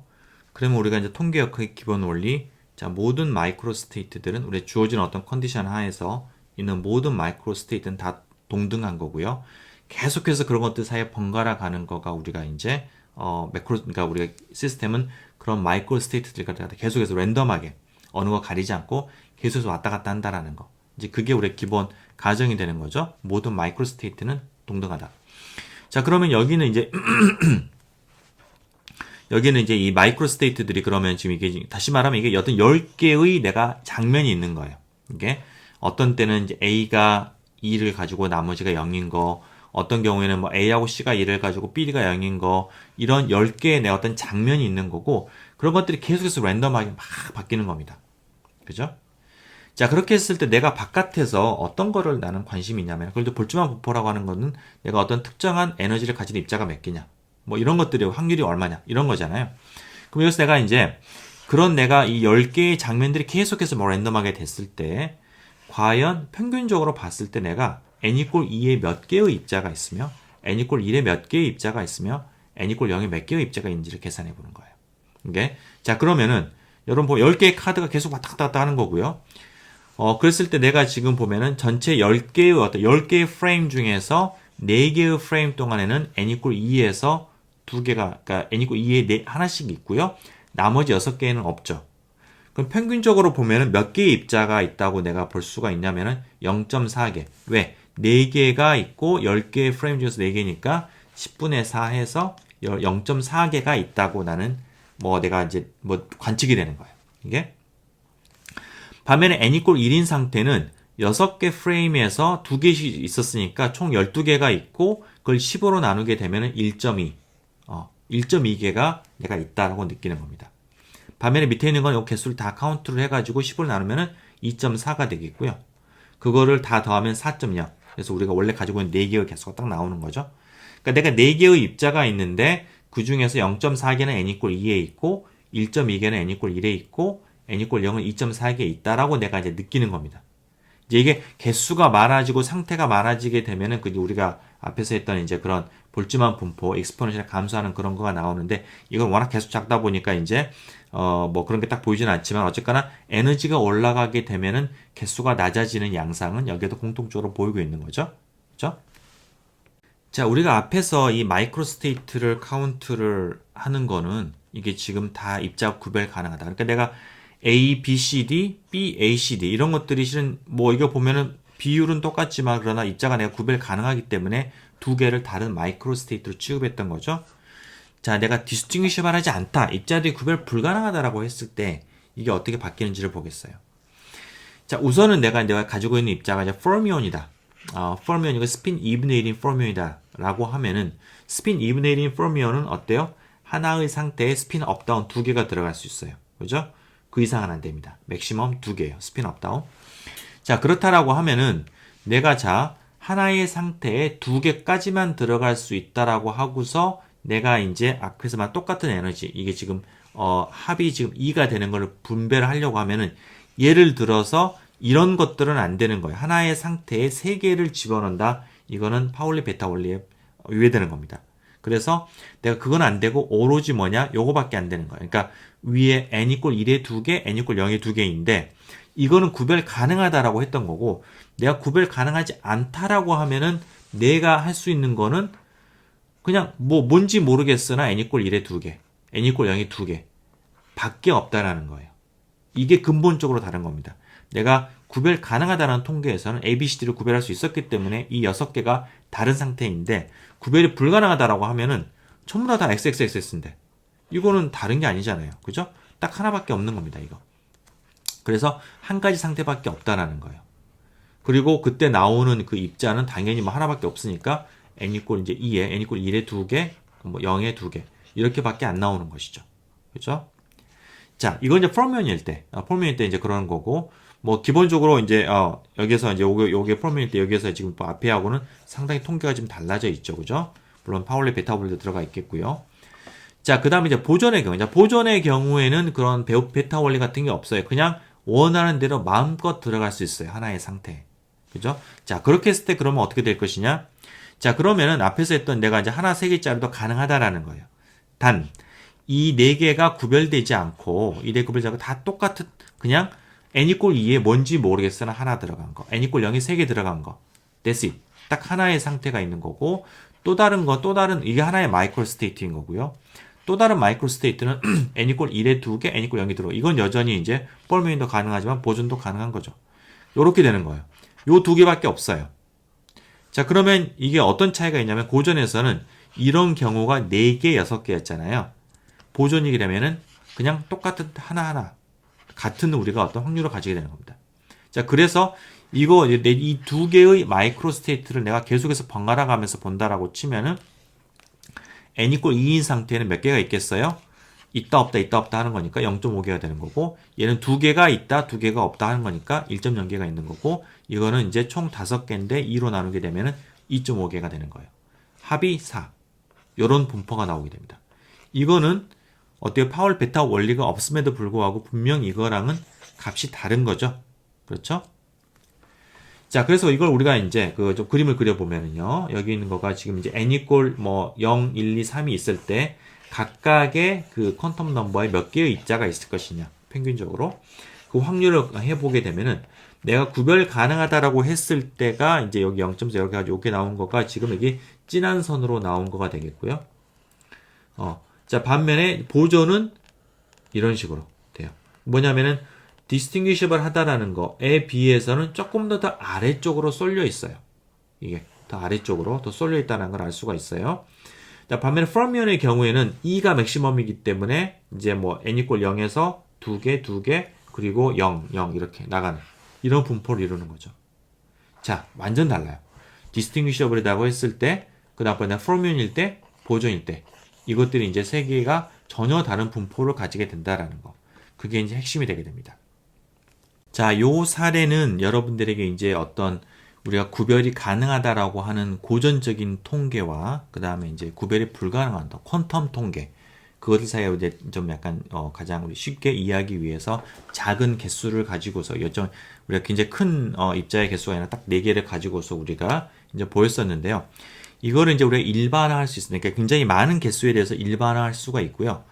그러면 우리가 이제 통계역학의 기본 원리, 자, 모든 마이크로 스테이트들은 우리 주어진 어떤 컨디션 하에서 있는 모든 마이크로 스테이트는 다 동등한 거고요. 계속해서 그런 것들 사이에 번갈아 가는 거가 우리가 이제 그러니까 우리가 시스템은 그런 마이크로 스테이트들 갖다 계속해서 랜덤하게 어느 거 가리지 않고 계속해서 왔다 갔다 한다라는 거. 이제 그게 우리의 기본 가정이 되는 거죠. 모든 마이크로 스테이트는 동등하다. 자, 그러면 여기는 이제 여기는 이제 이 마이크로 스테이트들이 그러면 지금 이게 다시 말하면 이게 어떤 10개의 내가 장면이 있는 거예요. 이게 어떤 때는 이제 A가 2를 가지고 나머지가 0인 거, 어떤 경우에는 뭐 A하고 C가 2를 가지고 B가 0인 거, 이런 10개의 내 어떤 장면이 있는 거고, 그런 것들이 계속해서 랜덤하게 막 바뀌는 겁니다. 그죠? 자, 그렇게 했을 때 내가 바깥에서 어떤 거를 나는 관심이 있냐면, 그래도 볼트만 분포라고 하는 거는 내가 어떤 특정한 에너지를 가진 입자가 몇 개냐, 뭐 이런 것들이 확률이 얼마냐, 이런 거잖아요. 그럼 여기서 내가 이제 그런 내가 이 10개의 장면들이 계속해서 뭐 랜덤하게 됐을 때, 과연 평균적으로 봤을 때 내가 n equal 2에 몇 개의 입자가 있으며, n equal 1에 몇 개의 입자가 있으며, n equal 0에 몇 개의 입자가 있는지를 계산해 보는 거예요. 이게 자, 그러면은 여러분 뭐 10개의 카드가 계속 왔다 갔다 하는 거고요. 그랬을 때 내가 지금 보면은 전체 10개의 어떤 10개의 프레임 중에서 4개의 프레임 동안에는 n equal 2에서 2개가, 그러니까 n equal 2에 하나씩 있고요. 나머지 6개는 없죠. 그럼 평균적으로 보면은 몇 개의 입자가 있다고 내가 볼 수가 있냐면은 0.4개. 왜? 4개가 있고 10개의 프레임 중에서 4개니까 10분의 4 해서 0.4개가 있다고 나는 뭐 내가 이제 뭐 관측이 되는 거예요. 이게. 반면에 n equal 1인 상태는 6개 프레임에서 2개씩 있었으니까 총 12개가 있고 그걸 10으로 나누게 되면은 1.2. 1.2개가 내가 있다라고 느끼는 겁니다. 반면에 밑에 있는 건 이 개수를 다 카운트를 해가지고 10으로 나누면은 2.4가 되겠고요. 그거를 다 더하면 4.0. 그래서 우리가 원래 가지고 있는 4개의 개수가 딱 나오는 거죠. 그러니까 내가 4개의 입자가 있는데 그 중에서 0.4개는 n equal 2에 있고 1.2개는 n equal 1에 있고 n equal 0은 2.4개에 있다라고 내가 이제 느끼는 겁니다. 이제 이게 개수가 많아지고 상태가 많아지게 되면은 그 우리가 앞에서 했던 이제 그런 볼트만 분포, 익스포넨셜 감소하는 그런 거가 나오는데 이건 워낙 개수 작다 보니까 이제 뭐 그런 게 딱 보이지는 않지만 어쨌거나 에너지가 올라가게 되면은 개수가 낮아지는 양상은 여기에도 공통적으로 보이고 있는 거죠. 그렇죠? 자, 우리가 앞에서 이 마이크로 스테이트를 카운트를 하는 거는 이게 지금 다 입자 구별 가능하다. 그러니까 내가 A, B, C, D, B, A, C, D 이런 것들이 실은 뭐 이거 보면은 비율은 똑같지만 그러나 입자가 내가 구별 가능하기 때문에 두 개를 다른 마이크로 스테이트로 취급했던 거죠. 자, 내가 디스팅귀셔블 하지 않다. 입자들이 구별 불가능하다라고 했을 때 이게 어떻게 바뀌는지를 보겠어요. 자, 우선은 내가 가지고 있는 입자가 이제 fermi온이다. fermi온이고 스핀 이브네이팅 fermi온이다 라고 하면은 스핀 이브네이팅 fermi온은 어때요? 하나의 상태에 스핀 업다운 두 개가 들어갈 수 있어요. 그죠? 그 이상은 안 됩니다. 맥시멈 두 개예요. 스핀 업다운. 자, 그렇다라고 하면은 내가 자 하나의 상태에 두 개까지만 들어갈 수 있다라고 하고서 내가 이제 앞에서만 똑같은 에너지 이게 지금 합이 지금 2가 되는 걸 분배를 하려고 하면은 예를 들어서 이런 것들은 안 되는 거예요. 하나의 상태에 3개를 집어넣는다. 이거는 파울리 베타 원리에 위배되는 겁니다. 그래서 내가 그건 안 되고 오로지 뭐냐? 요거밖에 안 되는 거예요. 그러니까 위에 n equal 1에 2개, n equal 0에 2개인데 이거는 구별 가능하다라고 했던 거고 내가 구별 가능하지 않다라고 하면은 내가 할 수 있는 거는 그냥 뭐 뭔지 모르겠으나 n equal 1에 2개, n equal 0에 2개 밖에 없다라는 거예요. 이게 근본적으로 다른 겁니다. 내가 구별 가능하다는 통계에서는 A, B, C, D를 구별할 수 있었기 때문에 이 6개가 다른 상태인데 구별이 불가능하다라고 하면은 전부 다 XXX인데 이거는 다른 게 아니잖아요. 그죠? 딱 하나밖에 없는 겁니다, 이거. 그래서 한 가지 상태밖에 없다라는 거예요. 그리고 그때 나오는 그 입자는 당연히 뭐 하나밖에 없으니까 n equal 이제 2에 n equal 1에 2개, 뭐 0에 2개 이렇게밖에 안 나오는 것이죠. 그렇죠? 자, 이건 이제 폴미온일 때, 폴미온일 때 이제 그러는 거고 뭐 기본적으로 이제 여기서 이제 요게 폴미온일 때 여기에서 지금 또 앞에 하고는 상당히 통계가 좀 달라져 있죠. 그죠? 물론 파울리 베타 원리도 들어가 있겠고요. 자, 그다음에 이제 보존의 경우. 자, 보존의 경우에는 그런 베타 원리 같은 게 없어요. 그냥 원하는 대로 마음껏 들어갈 수 있어요. 하나의 상태에. 그죠? 자, 그렇게 했을 때 그러면 어떻게 될 것이냐? 자, 그러면은 앞에서 했던 내가 이제 하나 3개짜리도 가능하다라는 거예요. 단, 이 4개가 구별되지 않고, 이 4개 구별되지 않고 다 똑같은, 그냥 n equal 2에 뭔지 모르겠으나 하나 들어간 거. n equal 0에 3개 들어간 거. That's it. 딱 하나의 상태가 있는 거고, 또 다른, 이게 하나의 마이크로 스테이트인 거고요. 또 다른 마이크로 스테이트는 n equal 1에 2개, n equal 0이 들어. 이건 여전히 이제 폴미온도 가능하지만 보존도 가능한 거죠. 요렇게 되는 거예요. 요 2개밖에 없어요. 자, 그러면 이게 어떤 차이가 있냐면 고전에서는 이런 경우가 4개, 6개였잖아요. 보존이게 되면은 그냥 똑같은 하나하나 같은 우리가 어떤 확률을 가지게 되는 겁니다. 자, 그래서 이거 이 두 개의 마이크로 스테이트를 내가 계속해서 번갈아 가면서 본다라고 치면은 n 이퀄 2인 상태에는 몇 개가 있겠어요? 있다 없다 있다 없다 하는 거니까 0.5개가 되는 거고, 얘는 두 개가 있다 두 개가 없다 하는 거니까 1.0개가 있는 거고, 이거는 이제 총 5개인데 2로 나누게 되면은 2.5개가 되는 거예요. 합이 4. 요런 분포가 나오게 됩니다. 이거는 어때요? 파월 베타 원리가 없음에도 불구하고 분명 이거랑은 값이 다른 거죠. 그렇죠? 자, 그래서 이걸 우리가 이제 좀 그림을 그려보면은요. 여기 있는 거가 지금 이제 n 이퀄 뭐 0, 1, 2, 3이 있을 때 각각의 그 퀀텀 넘버에 몇 개의 입자가 있을 것이냐. 평균적으로. 그 확률을 해보게 되면은 내가 구별 가능하다라고 했을 때가 이제 여기 0.0 이렇게 가지고 이렇게 나온 거가 지금 여기 진한 선으로 나온 거가 되겠고요. 자, 반면에 보존은 이런 식으로 돼요. 뭐냐면은 distinguishable 하다라는 거에 비해서는 조금 더 아래쪽으로 쏠려 있어요. 이게 더 아래쪽으로 더 쏠려 있다는 걸 알 수가 있어요. 자, 반면에 fermions 의 경우에는 2가 맥시멈이기 때문에 이제 뭐 n 이퀄 0에서 2개, 2개, 그리고 0, 0 이렇게 나가는 이런 분포를 이루는 거죠. 자, 완전 달라요. distinguishable이라고 했을 때, 그 다음번에 fermions일 때, 보존일 때, 이것들이 이제 세 개가 전혀 다른 분포를 가지게 된다라는 거. 그게 이제 핵심이 되게 됩니다. 자, 요 사례는 여러분들에게 이제 어떤 우리가 구별이 가능하다라고 하는 고전적인 통계와 그 다음에 이제 구별이 불가능한 퀀텀 통계, 그것들 사이에 이제 좀 약간 가장 우리 쉽게 이해하기 위해서 작은 개수를 가지고서 우리가 굉장히 큰 입자의 개수가 아니라 딱 4개를 가지고서 우리가 이제 보였었는데요. 이거를 이제 우리가 일반화할 수 있으니까 굉장히 많은 개수에 대해서 일반화할 수가 있고요.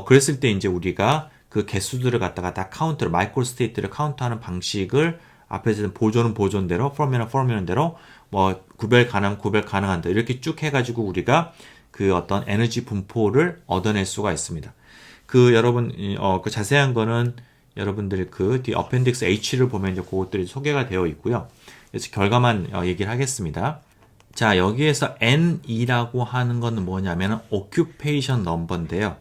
그랬을 때 이제 우리가 그 개수들을 갖다가 다 카운트를, 마이크로 스테이트를 카운트하는 방식을 앞에서는 보존은 보존대로, 퍼미는 퍼미는대로, 뭐 구별 가능한다 이렇게 쭉 해가지고 우리가 그 어떤 에너지 분포를 얻어낼 수가 있습니다. 여러분 그 자세한 거는 여러분들 그 뒤 어펜딕스 H를 보면 이제 그것들이 소개가 되어 있고요. 그래서 결과만 얘기를 하겠습니다. 자, 여기에서 N이라고 하는 거는 뭐냐면 occupation number인데요.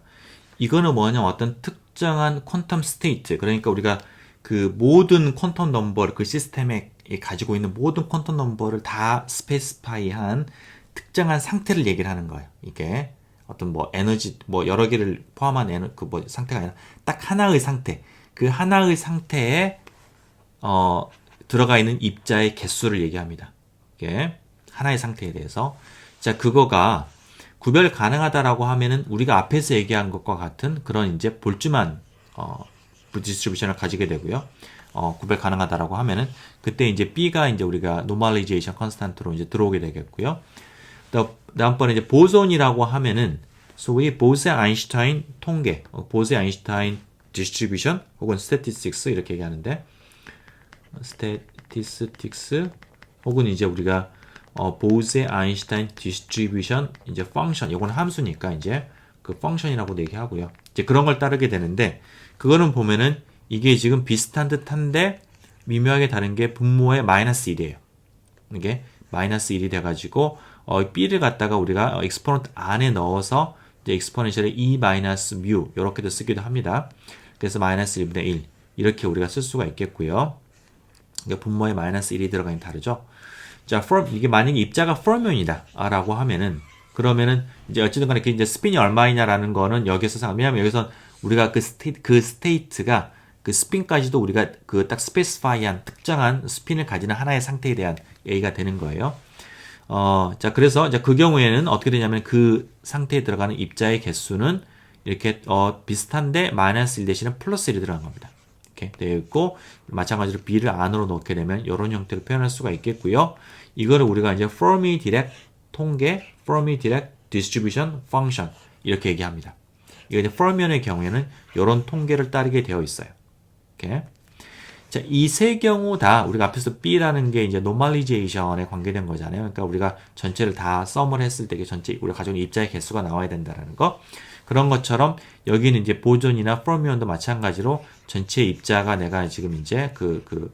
이거는 뭐냐면 어떤 특정한 퀀텀 스테이트, 그러니까 우리가 그 모든 퀀텀 넘버, 그 시스템에 가지고 있는 모든 퀀텀 넘버를 다 스페시파이한 특정한 상태를 얘기를 하는 거예요. 이게 어떤 뭐 에너지 뭐 여러 개를 포함한 그 뭐 상태가 아니라 딱 하나의 상태, 그 하나의 상태에 들어가 있는 입자의 개수를 얘기합니다. 이게 하나의 상태에 대해서. 자, 그거가 구별 가능하다라고 하면은 우리가 앞에서 얘기한 것과 같은 그런 이제 볼트만 디스트리뷰션을 가지게 되고요. 구별 가능하다라고 하면은 그때 이제 B가 이제 우리가 노멀리제이션 컨스탄트로 이제 들어오게 되겠고요. 다음번에 이제 보존이라고 하면은 소위 보세-아인슈타인 통계, 보세-아인슈타인 디스트리뷰션 혹은 스태티스틱스 이렇게 얘기하는데, 스태티스틱스 혹은 이제 우리가 보세-아인슈타인 디스트리뷰션 이제 펑션, 이거는 함수니까 이제 그 펑션이라고 얘기하고요. 이제 그런 걸 따르게 되는데, 그거는 보면은 이게 지금 비슷한 듯한데 미묘하게 다른 게 분모의 마이너스 1이에요. 이게 마이너스 1이 돼가지고 B를 갖다가 우리가 엑스포넌트 안에 넣어서 이제 엑스포넨셜의 E 마이너스 뮤 이렇게도 쓰기도 합니다. 그래서 마이너스 1분의 1 이렇게 우리가 쓸 수가 있겠고요. 그러니까 분모에 마이너스 1이 들어가긴 다르죠. 자, 이게 만약에 입자가 fermions이다 라고 하면은, 그러면은 이제 어쨌든 간에 그 이제 스핀이 얼마이냐라는 거는 여기서 왜냐면 여기서 우리가 그 스테이트가 그 스핀까지도 우리가 그 딱 스페시파이한 특정한 스핀을 가지는 하나의 상태에 대한 얘기가 되는 거예요. 자, 그래서 이제 그 경우에는 어떻게 되냐면 그 상태에 들어가는 입자의 개수는 이렇게 비슷한데 마이너스 1 대신에 플러스 1이 들어간 겁니다. 이렇게 되어 있고, 마찬가지로 B를 안으로 넣게 되면 이런 형태로 표현할 수가 있겠고요. 이거를 우리가 이제 Fermi-Dirac 통계, Fermi-Dirac Distribution Function 이렇게 얘기합니다. 이게 이제 Fermions의 경우에는 이런 통계를 따르게 되어 있어요. 이렇게. 자, 이 세 경우 다 우리가 앞에서 B라는 게 이제 노멀리제이션에 관계된 거잖아요. 그러니까 우리가 전체를 다 썸을 했을 때 전체 우리가 가지고 있는 입자의 개수가 나와야 된다는 거. 그런 것처럼 여기는 이제 보존이나 fermions도 마찬가지로 전체 입자가 내가 지금 이제 그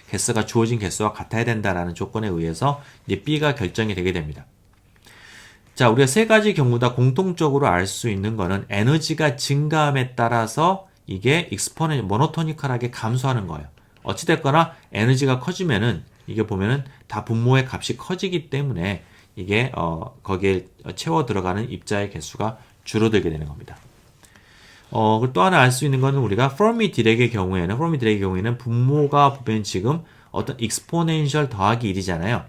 개수가 주어진 개수와 같아야 된다라는 조건에 의해서 이제 B가 결정이 되게 됩니다. 자, 우리가 세 가지 경우 다 공통적으로 알 수 있는 거는 에너지가 증가함에 따라서 이게 익스포넨 모노토니컬하게 감소하는 거예요. 어찌됐거나 에너지가 커지면은 이게 보면은 다 분모의 값이 커지기 때문에 이게 거기에 채워 들어가는 입자의 개수가 줄어들게 되는 겁니다. 그리고 또 하나 알 수 있는 거는 우리가 페르미 디렉의 경우에는 분모가 보면 지금 어떤 익스포넨셜 더하기 1이잖아요.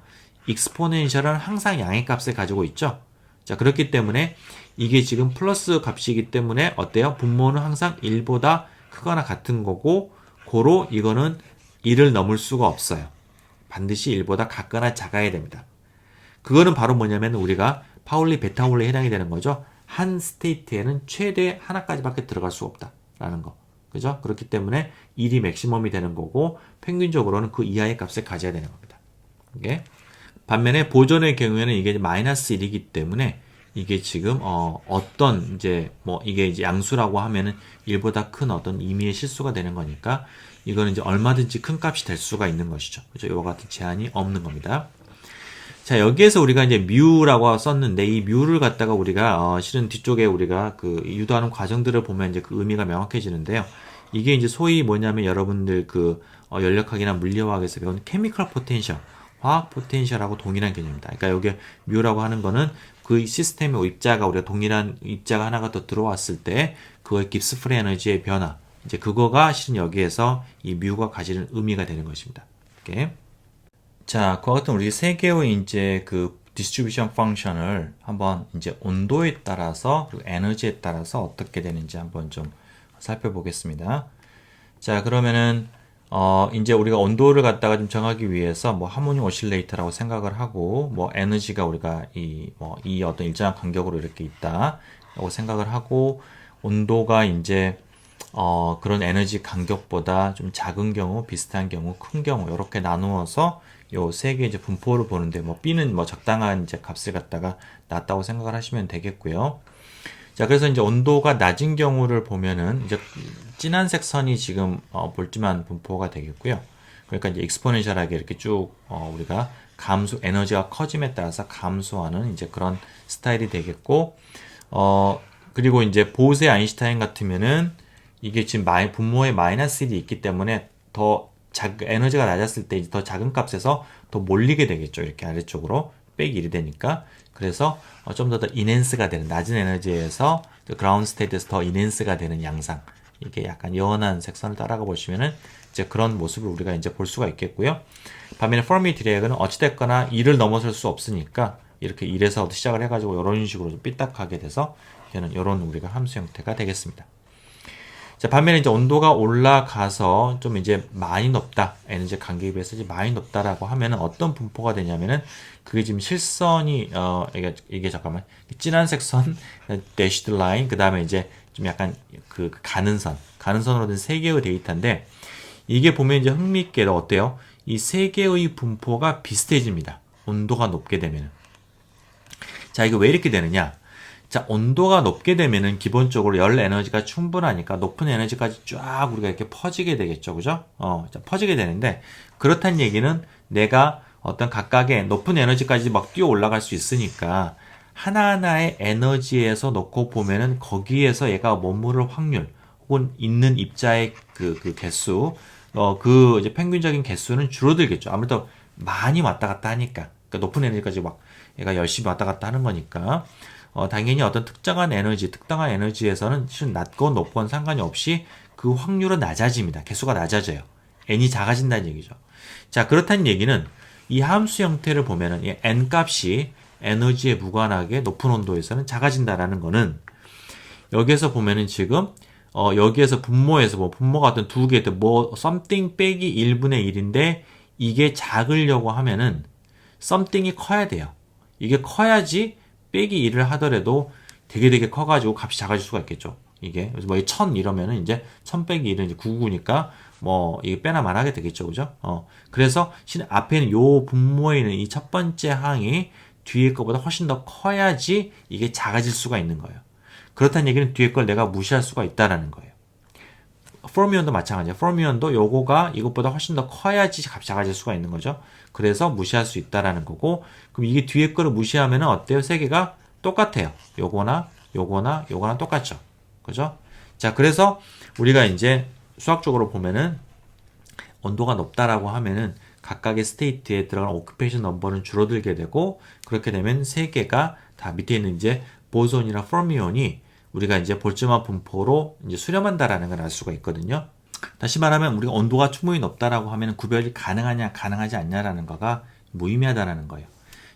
익스포넨셜은 항상 양의 값을 가지고 있죠. 자, 그렇기 때문에 이게 지금 플러스 값이기 때문에 어때요? 분모는 항상 1보다 크거나 같은 거고, 고로 이거는 1을 넘을 수가 없어요. 반드시 1보다 같거나 작아야 됩니다. 그거는 바로 뭐냐면 우리가 파울리 베타홀레에 해당이 되는 거죠. 한 스테이트에는 최대 하나까지밖에 들어갈 수 없다라는 거. 그죠? 그렇기 때문에 1이 맥시멈이 되는 거고, 평균적으로는 그 이하의 값을 가져야 되는 겁니다. 이게. 반면에 보존의 경우에는 이게 마이너스 1이기 때문에 이게 지금 어떤 이제 이게 이제 양수라고 하면은 1보다 큰 어떤 임의의 실수가 되는 거니까 이거는 이제 얼마든지 큰 값이 될 수가 있는 것이죠. 그죠? 이와 같은 제한이 없는 겁니다. 자, 여기에서 우리가 이제 뮤라고 썼는데 이 뮤를 갖다가 우리가 실은 뒤쪽에 우리가 그 유도하는 과정들을 보면 이제 그 의미가 명확해지는데요. 이게 이제 소위 뭐냐면 여러분들 그 연력학이나 물리화학에서 배운 케미컬 포텐셜 화학 포텐셜하고 동일한 개념입니다. 그러니까 여기 뮤라고 하는 거는 그 시스템의 입자가 우리가 동일한 입자가 하나가 더 들어왔을 때 그거의 깁스 프리 에너지의 변화, 이제 그거가 실은 여기에서 이 뮤가 가지는 의미가 되는 것입니다. 이렇게. 자, 그와 같은 우리 세 개의 이제 그 디스트리뷰션 펑션을 한번 이제 온도에 따라서 그리고 에너지에 따라서 어떻게 되는지 한번 좀 살펴보겠습니다. 자, 그러면은 이제 우리가 온도를 갖다가 좀 정하기 위해서 하모닉 오실레이터라고 생각을 하고, 에너지가 우리가 이 어떤 일정한 간격으로 이렇게 있다라고 생각을 하고, 온도가 이제, 그런 에너지 간격보다 좀 작은 경우, 비슷한 경우, 큰 경우, 이렇게 나누어서 요 세 개 이제 분포를 보는데, B는 적당한 이제 값을 갖다가 놨다고 생각을 하시면 되겠고요. 자, 그래서 이제 온도가 낮은 경우를 보면은 이제 진한색 선이 지금 볼트만 분포가 되겠고요. 그러니까 이제 익스포넨셜하게 이렇게 쭉 우리가 에너지가 커짐에 따라서 감소하는 이제 그런 스타일이 되겠고, 그리고 이제 보세 아인슈타인 같으면은 이게 지금 분모에 마이너스 1이 있기 때문에 에너지가 낮았을 때 더 작은 값에서 더 몰리게 되겠죠. 이렇게 아래쪽으로 빼기 1이 되니까. 그래서 좀 더 인핸스가 되는, 낮은 에너지에서 그라운드 스테이트에서 더 인핸스가 되는 양상, 이게 약간 연한 색선을 따라가 보시면은 이제 그런 모습을 우리가 이제 볼 수가 있겠고요. 반면에 페르미 디렉은 어찌됐거나 1을 넘어설 수 없으니까 이렇게 1에서 시작을 해가지고 이런 식으로 좀 삐딱하게 돼서 얘는 이런 우리가 함수 형태가 되겠습니다. 자, 반면에 이제 온도가 올라가서 좀 이제 많이 높다, 에너지 간격에 비해서 이제 많이 높다라고 하면은 어떤 분포가 되냐면은 그게 지금 실선이 이게 잠깐만 진한색 선, 대시드 라인, 그 다음에 이제 좀 약간 그 가는 선으로 된 세 개의 데이터인데, 이게 보면 이제 흥미있게도 어때요? 이 세 개의 분포가 비슷해집니다. 온도가 높게 되면은. 자, 이거 왜 이렇게 되느냐? 자, 온도가 높게 되면은 기본적으로 열 에너지가 충분하니까 높은 에너지까지 쫙 우리가 이렇게 퍼지게 되겠죠. 그죠? 자, 퍼지게 되는데, 그렇다는 얘기는 내가 어떤 각각의 높은 에너지까지 막 뛰어 올라갈 수 있으니까 하나하나의 에너지에서 놓고 보면은 거기에서 얘가 머무를 확률 혹은 있는 입자의 그 개수, 그 이제 평균적인 개수는 줄어들겠죠. 아무래도 많이 왔다 갔다 하니까. 그러니까 높은 에너지까지 막 얘가 열심히 왔다 갔다 하는 거니까. 당연히 어떤 특정한 에너지에서는 실은 낮건 높건 상관이 없이 그 확률은 낮아집니다. 개수가 낮아져요. n이 작아진다는 얘기죠. 자, 그렇다는 얘기는 이 함수 형태를 보면은 이 n 값이 에너지에 무관하게 높은 온도에서는 작아진다라는 거는, 여기에서 보면은 지금 여기에서 분모에서 분모가 어떤 두 개, something 빼기 1분의 1인데 이게 작으려고 하면은 something이 커야 돼요. 이게 커야지 빼기 1을 하더라도 되게 커가지고 값이 작아질 수가 있겠죠. 이게 그래서 1000 이러면은 이제 1000 빼기 1은 이제 99니까 이게 빼나 마나하게 되겠죠. 그죠? 그래서 앞에는 요 분모에 있는 이 첫 번째 항이 뒤에 거보다 훨씬 더 커야지 이게 작아질 수가 있는 거예요. 그렇다는 얘기는 뒤에 걸 내가 무시할 수가 있다라는 거예요. 포미온도 마찬가지예요. 포미온도 요거가 이것보다 훨씬 더 커야지 값이 작아질 수가 있는 거죠. 그래서 무시할 수 있다라는 거고, 그럼 이게 뒤에 거를 무시하면은 어때요? 세 개가 똑같아요. 요거나 요거나 요거나 똑같죠. 그죠? 자, 그래서 우리가 이제 수학적으로 보면은 온도가 높다라고 하면은 각각의 스테이트에 들어가는 오큐페이션 넘버는 줄어들게 되고, 그렇게 되면 세 개가 다 밑에 있는 이제 보손이나 퍼미온이 우리가 이제 볼츠만 분포로 이제 수렴한다라는 걸 알 수가 있거든요. 다시 말하면 우리가 온도가 충분히 높다라고 하면 구별이 가능하냐 가능하지 않냐라는 거가 무의미하다라는 거예요.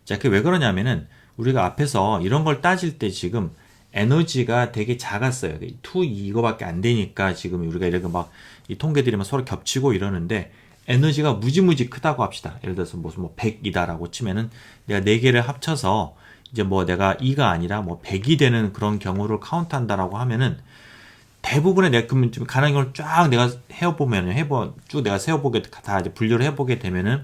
자, 그게 왜 그러냐면은 우리가 앞에서 이런 걸 따질 때 지금 에너지가 되게 작았어요. 2 이거밖에 안 되니까 지금 우리가 이렇게 막 이 통계들이 막 서로 겹치고 이러는데, 에너지가 무지무지 크다고 합시다. 예를 들어서 무슨 뭐 100이다라고 치면은 내가 4개를 합쳐서 이제 뭐 내가 2가 아니라 뭐 100이 되는 그런 경우를 카운트한다라고 하면은, 대부분의 내가 그러면 좀 가능한 걸 쫙 내가 쭉 내가 세어보게 다 이제 분류를 해보게 되면은,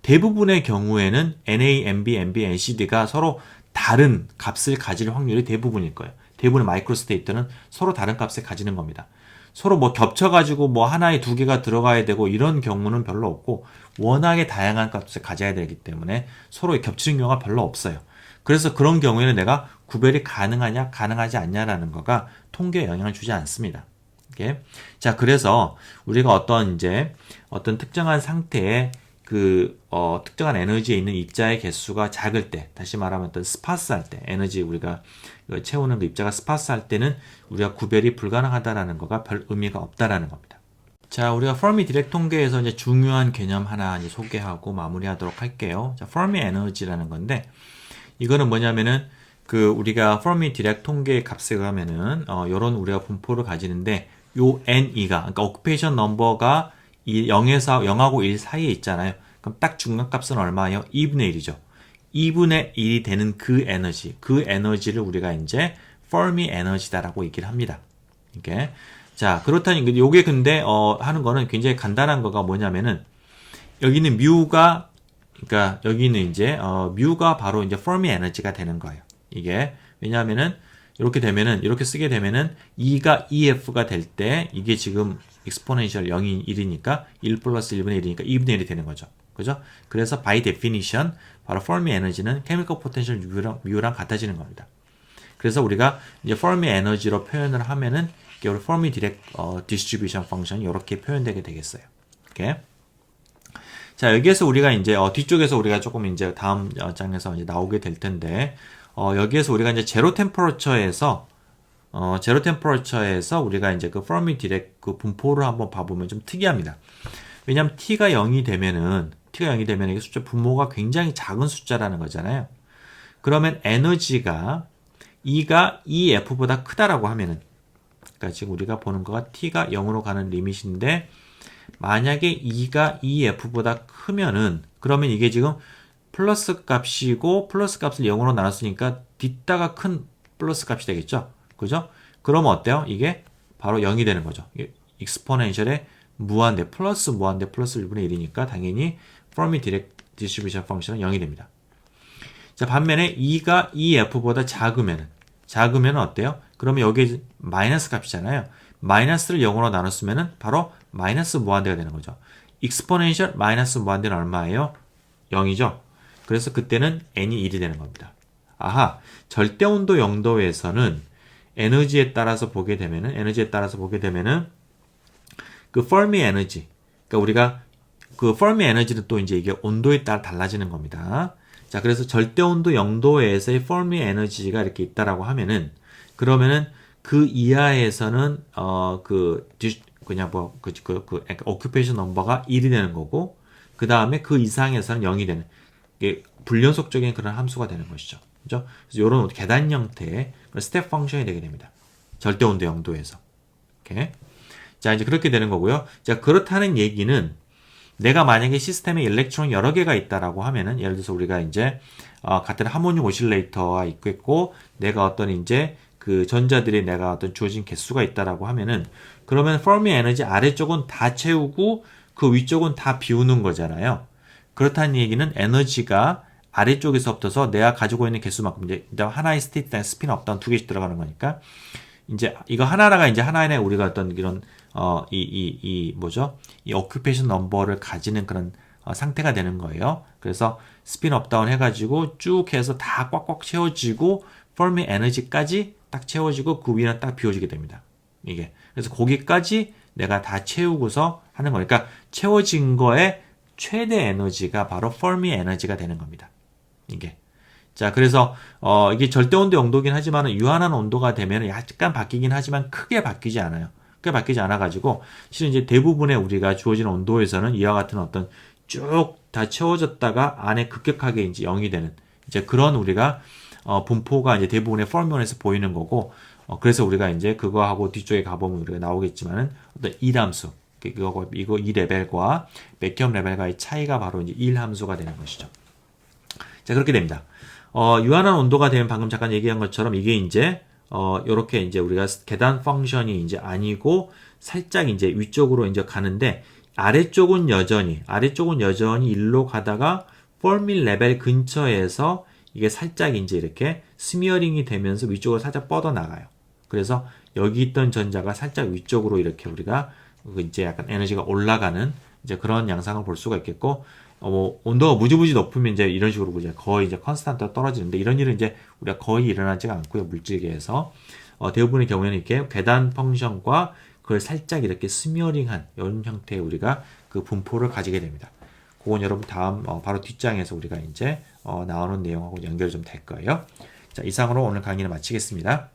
대부분의 경우에는 NA, NB, NB, NCD가 서로 다른 값을 가질 확률이 대부분일 거예요. 대부분의 마이크로 스테이트는 서로 다른 값을 가지는 겁니다. 서로 뭐 겹쳐가지고 뭐 하나에 2개가 들어가야 되고 이런 경우는 별로 없고, 워낙에 다양한 값을 가져야 되기 때문에 서로 겹치는 경우가 별로 없어요. 그래서 그런 경우에는 내가 구별이 가능하냐 가능하지 않냐라는 거가 통계에 영향을 주지 않습니다. 오케이? 자, 그래서 우리가 어떤 특정한 상태에 특정한 에너지에 있는 입자의 개수가 작을 때, 다시 말하면 어떤 스파스할 때, 에너지 우리가 채우는 그 입자가 스파스할 때는 우리가 구별이 불가능하다라는 거가 별 의미가 없다라는 겁니다. 자, 우리가 페르미 디렉 통계에서 이제 중요한 개념 하나 이제 소개하고 마무리하도록 할게요. 자, 페르미 에너지라는 건데, 이거는 뭐냐면은 우리가 페르미 디렉 통계의 값에 가면은 요런 우리가 분포를 가지는데, 요 NE가, 그러니까 오큐페이션 넘버가 0하고 1 사이에 있잖아요. 그럼 딱 중간값은 얼마예요? 2분의 1이죠. 2분의 1이 되는 그 에너지를 우리가 이제 Fermi 에너지다라고 얘기를 합니다. 이렇게. 자, 그렇다니 요게 근데 하는 거는 굉장히 간단한 거가 뭐냐면은, 여기는 그러니까 여기는 이제 뮤가 바로 이제 Fermi 에너지가 되는 거예요. 이게 왜냐하면은 이렇게 쓰게 되면은 2가 EF가 될 때 이게 지금 exponential 0이 1이니까 1 플러스 1분의 1이니까 2분의 1이 되는 거죠. 그죠? 그래서 by definition 바로 Fermi 에너지는 chemical potential U랑 같아지는 겁니다. 그래서 우리가 이제 Fermi 에너지로 표현을 하면은 이게 우리 Fermi Dirac distribution function이 이렇게 표현되게 되겠어요. 오케이? 자, 여기에서 우리가 이제 뒤쪽에서 우리가 조금 이제 다음 장에서 이제 나오게 될 텐데, 여기에서 우리가 이제 제로 템퍼러처에서 우리가 이제 그 Fermi Dirac 그 분포를 한번 봐보면 좀 특이합니다. 왜냐하면 T가 0이 되면은 이게 숫자 분모가 굉장히 작은 숫자라는 거잖아요. 그러면 에너지가 E가 EF보다 크다라고 하면은, 그러니까 지금 우리가 보는 거가 T가 0으로 가는 리밋인데, 만약에 E가 EF보다 크면은, 그러면 이게 지금 플러스 값이고, 플러스 값을 0으로 나눴으니까 뒷다가 큰 플러스 값이 되겠죠? 그죠? 그러면 어때요? 이게 바로 0이 되는 거죠. 익스포넨셜의 무한대, 플러스 무한대, 플러스 1분의 1이니까 당연히 Fermi Dirac distribution function은 0이 됩니다. 자, 반면에 E가 EF보다 작으면 어때요? 그러면 여기에 마이너스 값이잖아요. 마이너스를 0으로 나눴으면 바로 마이너스 무한대가 되는 거죠. 익스포넨셜 마이너스 무한대는 얼마예요? 0이죠. 그래서 그때는 n이 1이 되는 겁니다. 아하, 절대온도 0도에서는 에너지에 따라서 보게 되면은 그 Fermi 에너지, 그러니까 우리가 그 Fermi 에너지는 또 이제 이게 온도에 따라 달라지는 겁니다. 자, 그래서 절대온도 0도에서의 Fermi 에너지가 이렇게 있다라고 하면은, 그러면은 그 이하에서는 오큐페이션 넘버가 1이 되는 거고, 그 다음에 그 이상에서는 0이 되는, 이게 불연속적인 그런 함수가 되는 것이죠. 그죠? 그래서 이런 계단 형태의 스텝 펑션이 되게 됩니다. 절대온도 0도에서. 오케이. 자, 이제 그렇게 되는 거고요. 자, 그렇다는 얘기는 내가 만약에 시스템에 일렉트론 여러 개가 있다라고 하면은, 예를 들어서 우리가 이제 같은 하모닉 오실레이터가 있겠고, 내가 어떤 이제 그 전자들이 내가 어떤 주어진 개수가 있다라고 하면은, 그러면 Fermi 에너지 아래쪽은 다 채우고 그 위쪽은 다 비우는 거잖아요. 그렇다는 얘기는 에너지가 아래쪽에서부터서 내가 가지고 있는 개수만큼, 이제 하나의 스테이트에 스핀 업다운 2개씩 들어가는 거니까, 이제 이거 하나가 이제 하나의 우리가 어떤 이런 이 오큐페이션 넘버를 가지는 그런 상태가 되는 거예요. 그래서 스핀 업다운 해가지고 쭉 해서 다 꽉꽉 채워지고 퍼미 에너지까지 딱 채워지고 그 위는 딱 비워지게 됩니다. 이게. 그래서 거기까지 내가 다 채우고서 하는 거니까 그러니까 채워진 거에 최대 에너지가 바로 퍼미 에너지가 되는 겁니다. 이게. 자, 그래서 이게 절대 온도 용도긴 하지만 유한한 온도가 되면 약간 바뀌긴 하지만 크게 바뀌지 않아요. 크게 바뀌지 않아 가지고 실은 이제 대부분의 우리가 주어진 온도에서는 이와 같은 어떤 쭉 다 채워졌다가 안에 급격하게 이제 0이 되는 이제 그런 우리가 분포가 이제 대부분의 폴몬에서 보이는 거고 그래서 우리가 이제 그거하고 뒤쪽에 가보면 우리가 나오겠지만은 어떤 일함수 이거 이 레벨과 맥염 레벨과의 차이가 바로 이제 일함수가 되는 것이죠. 자, 그렇게 됩니다. 유한한 온도가 되면 방금 잠깐 얘기한 것처럼 이게 이제 요렇게 이제 우리가 계단 펑션이 이제 아니고 살짝 이제 위쪽으로 이제 가는데 아래쪽은 여전히 일로 가다가 폴밀 레벨 근처에서 이게 살짝 이제 이렇게 스미어링이 되면서 위쪽으로 살짝 뻗어 나가요. 그래서 여기 있던 전자가 살짝 위쪽으로 이렇게 우리가 이제 약간 에너지가 올라가는 이제 그런 양상을 볼 수가 있겠고, 온도가 무지무지 높으면 이제 이런 식으로 이제 거의 이제 컨스탄트가 떨어지는데 이런 일은 이제 우리가 거의 일어나지가 않고요. 물질계에서. 대부분의 경우에는 이렇게 계단 펑션과 그걸 살짝 이렇게 스미어링한 이런 형태의 우리가 그 분포를 가지게 됩니다. 그건 여러분 다음 바로 뒷장에서 우리가 이제 나오는 내용하고 연결이 좀 될 거예요. 자, 이상으로 오늘 강의를 마치겠습니다.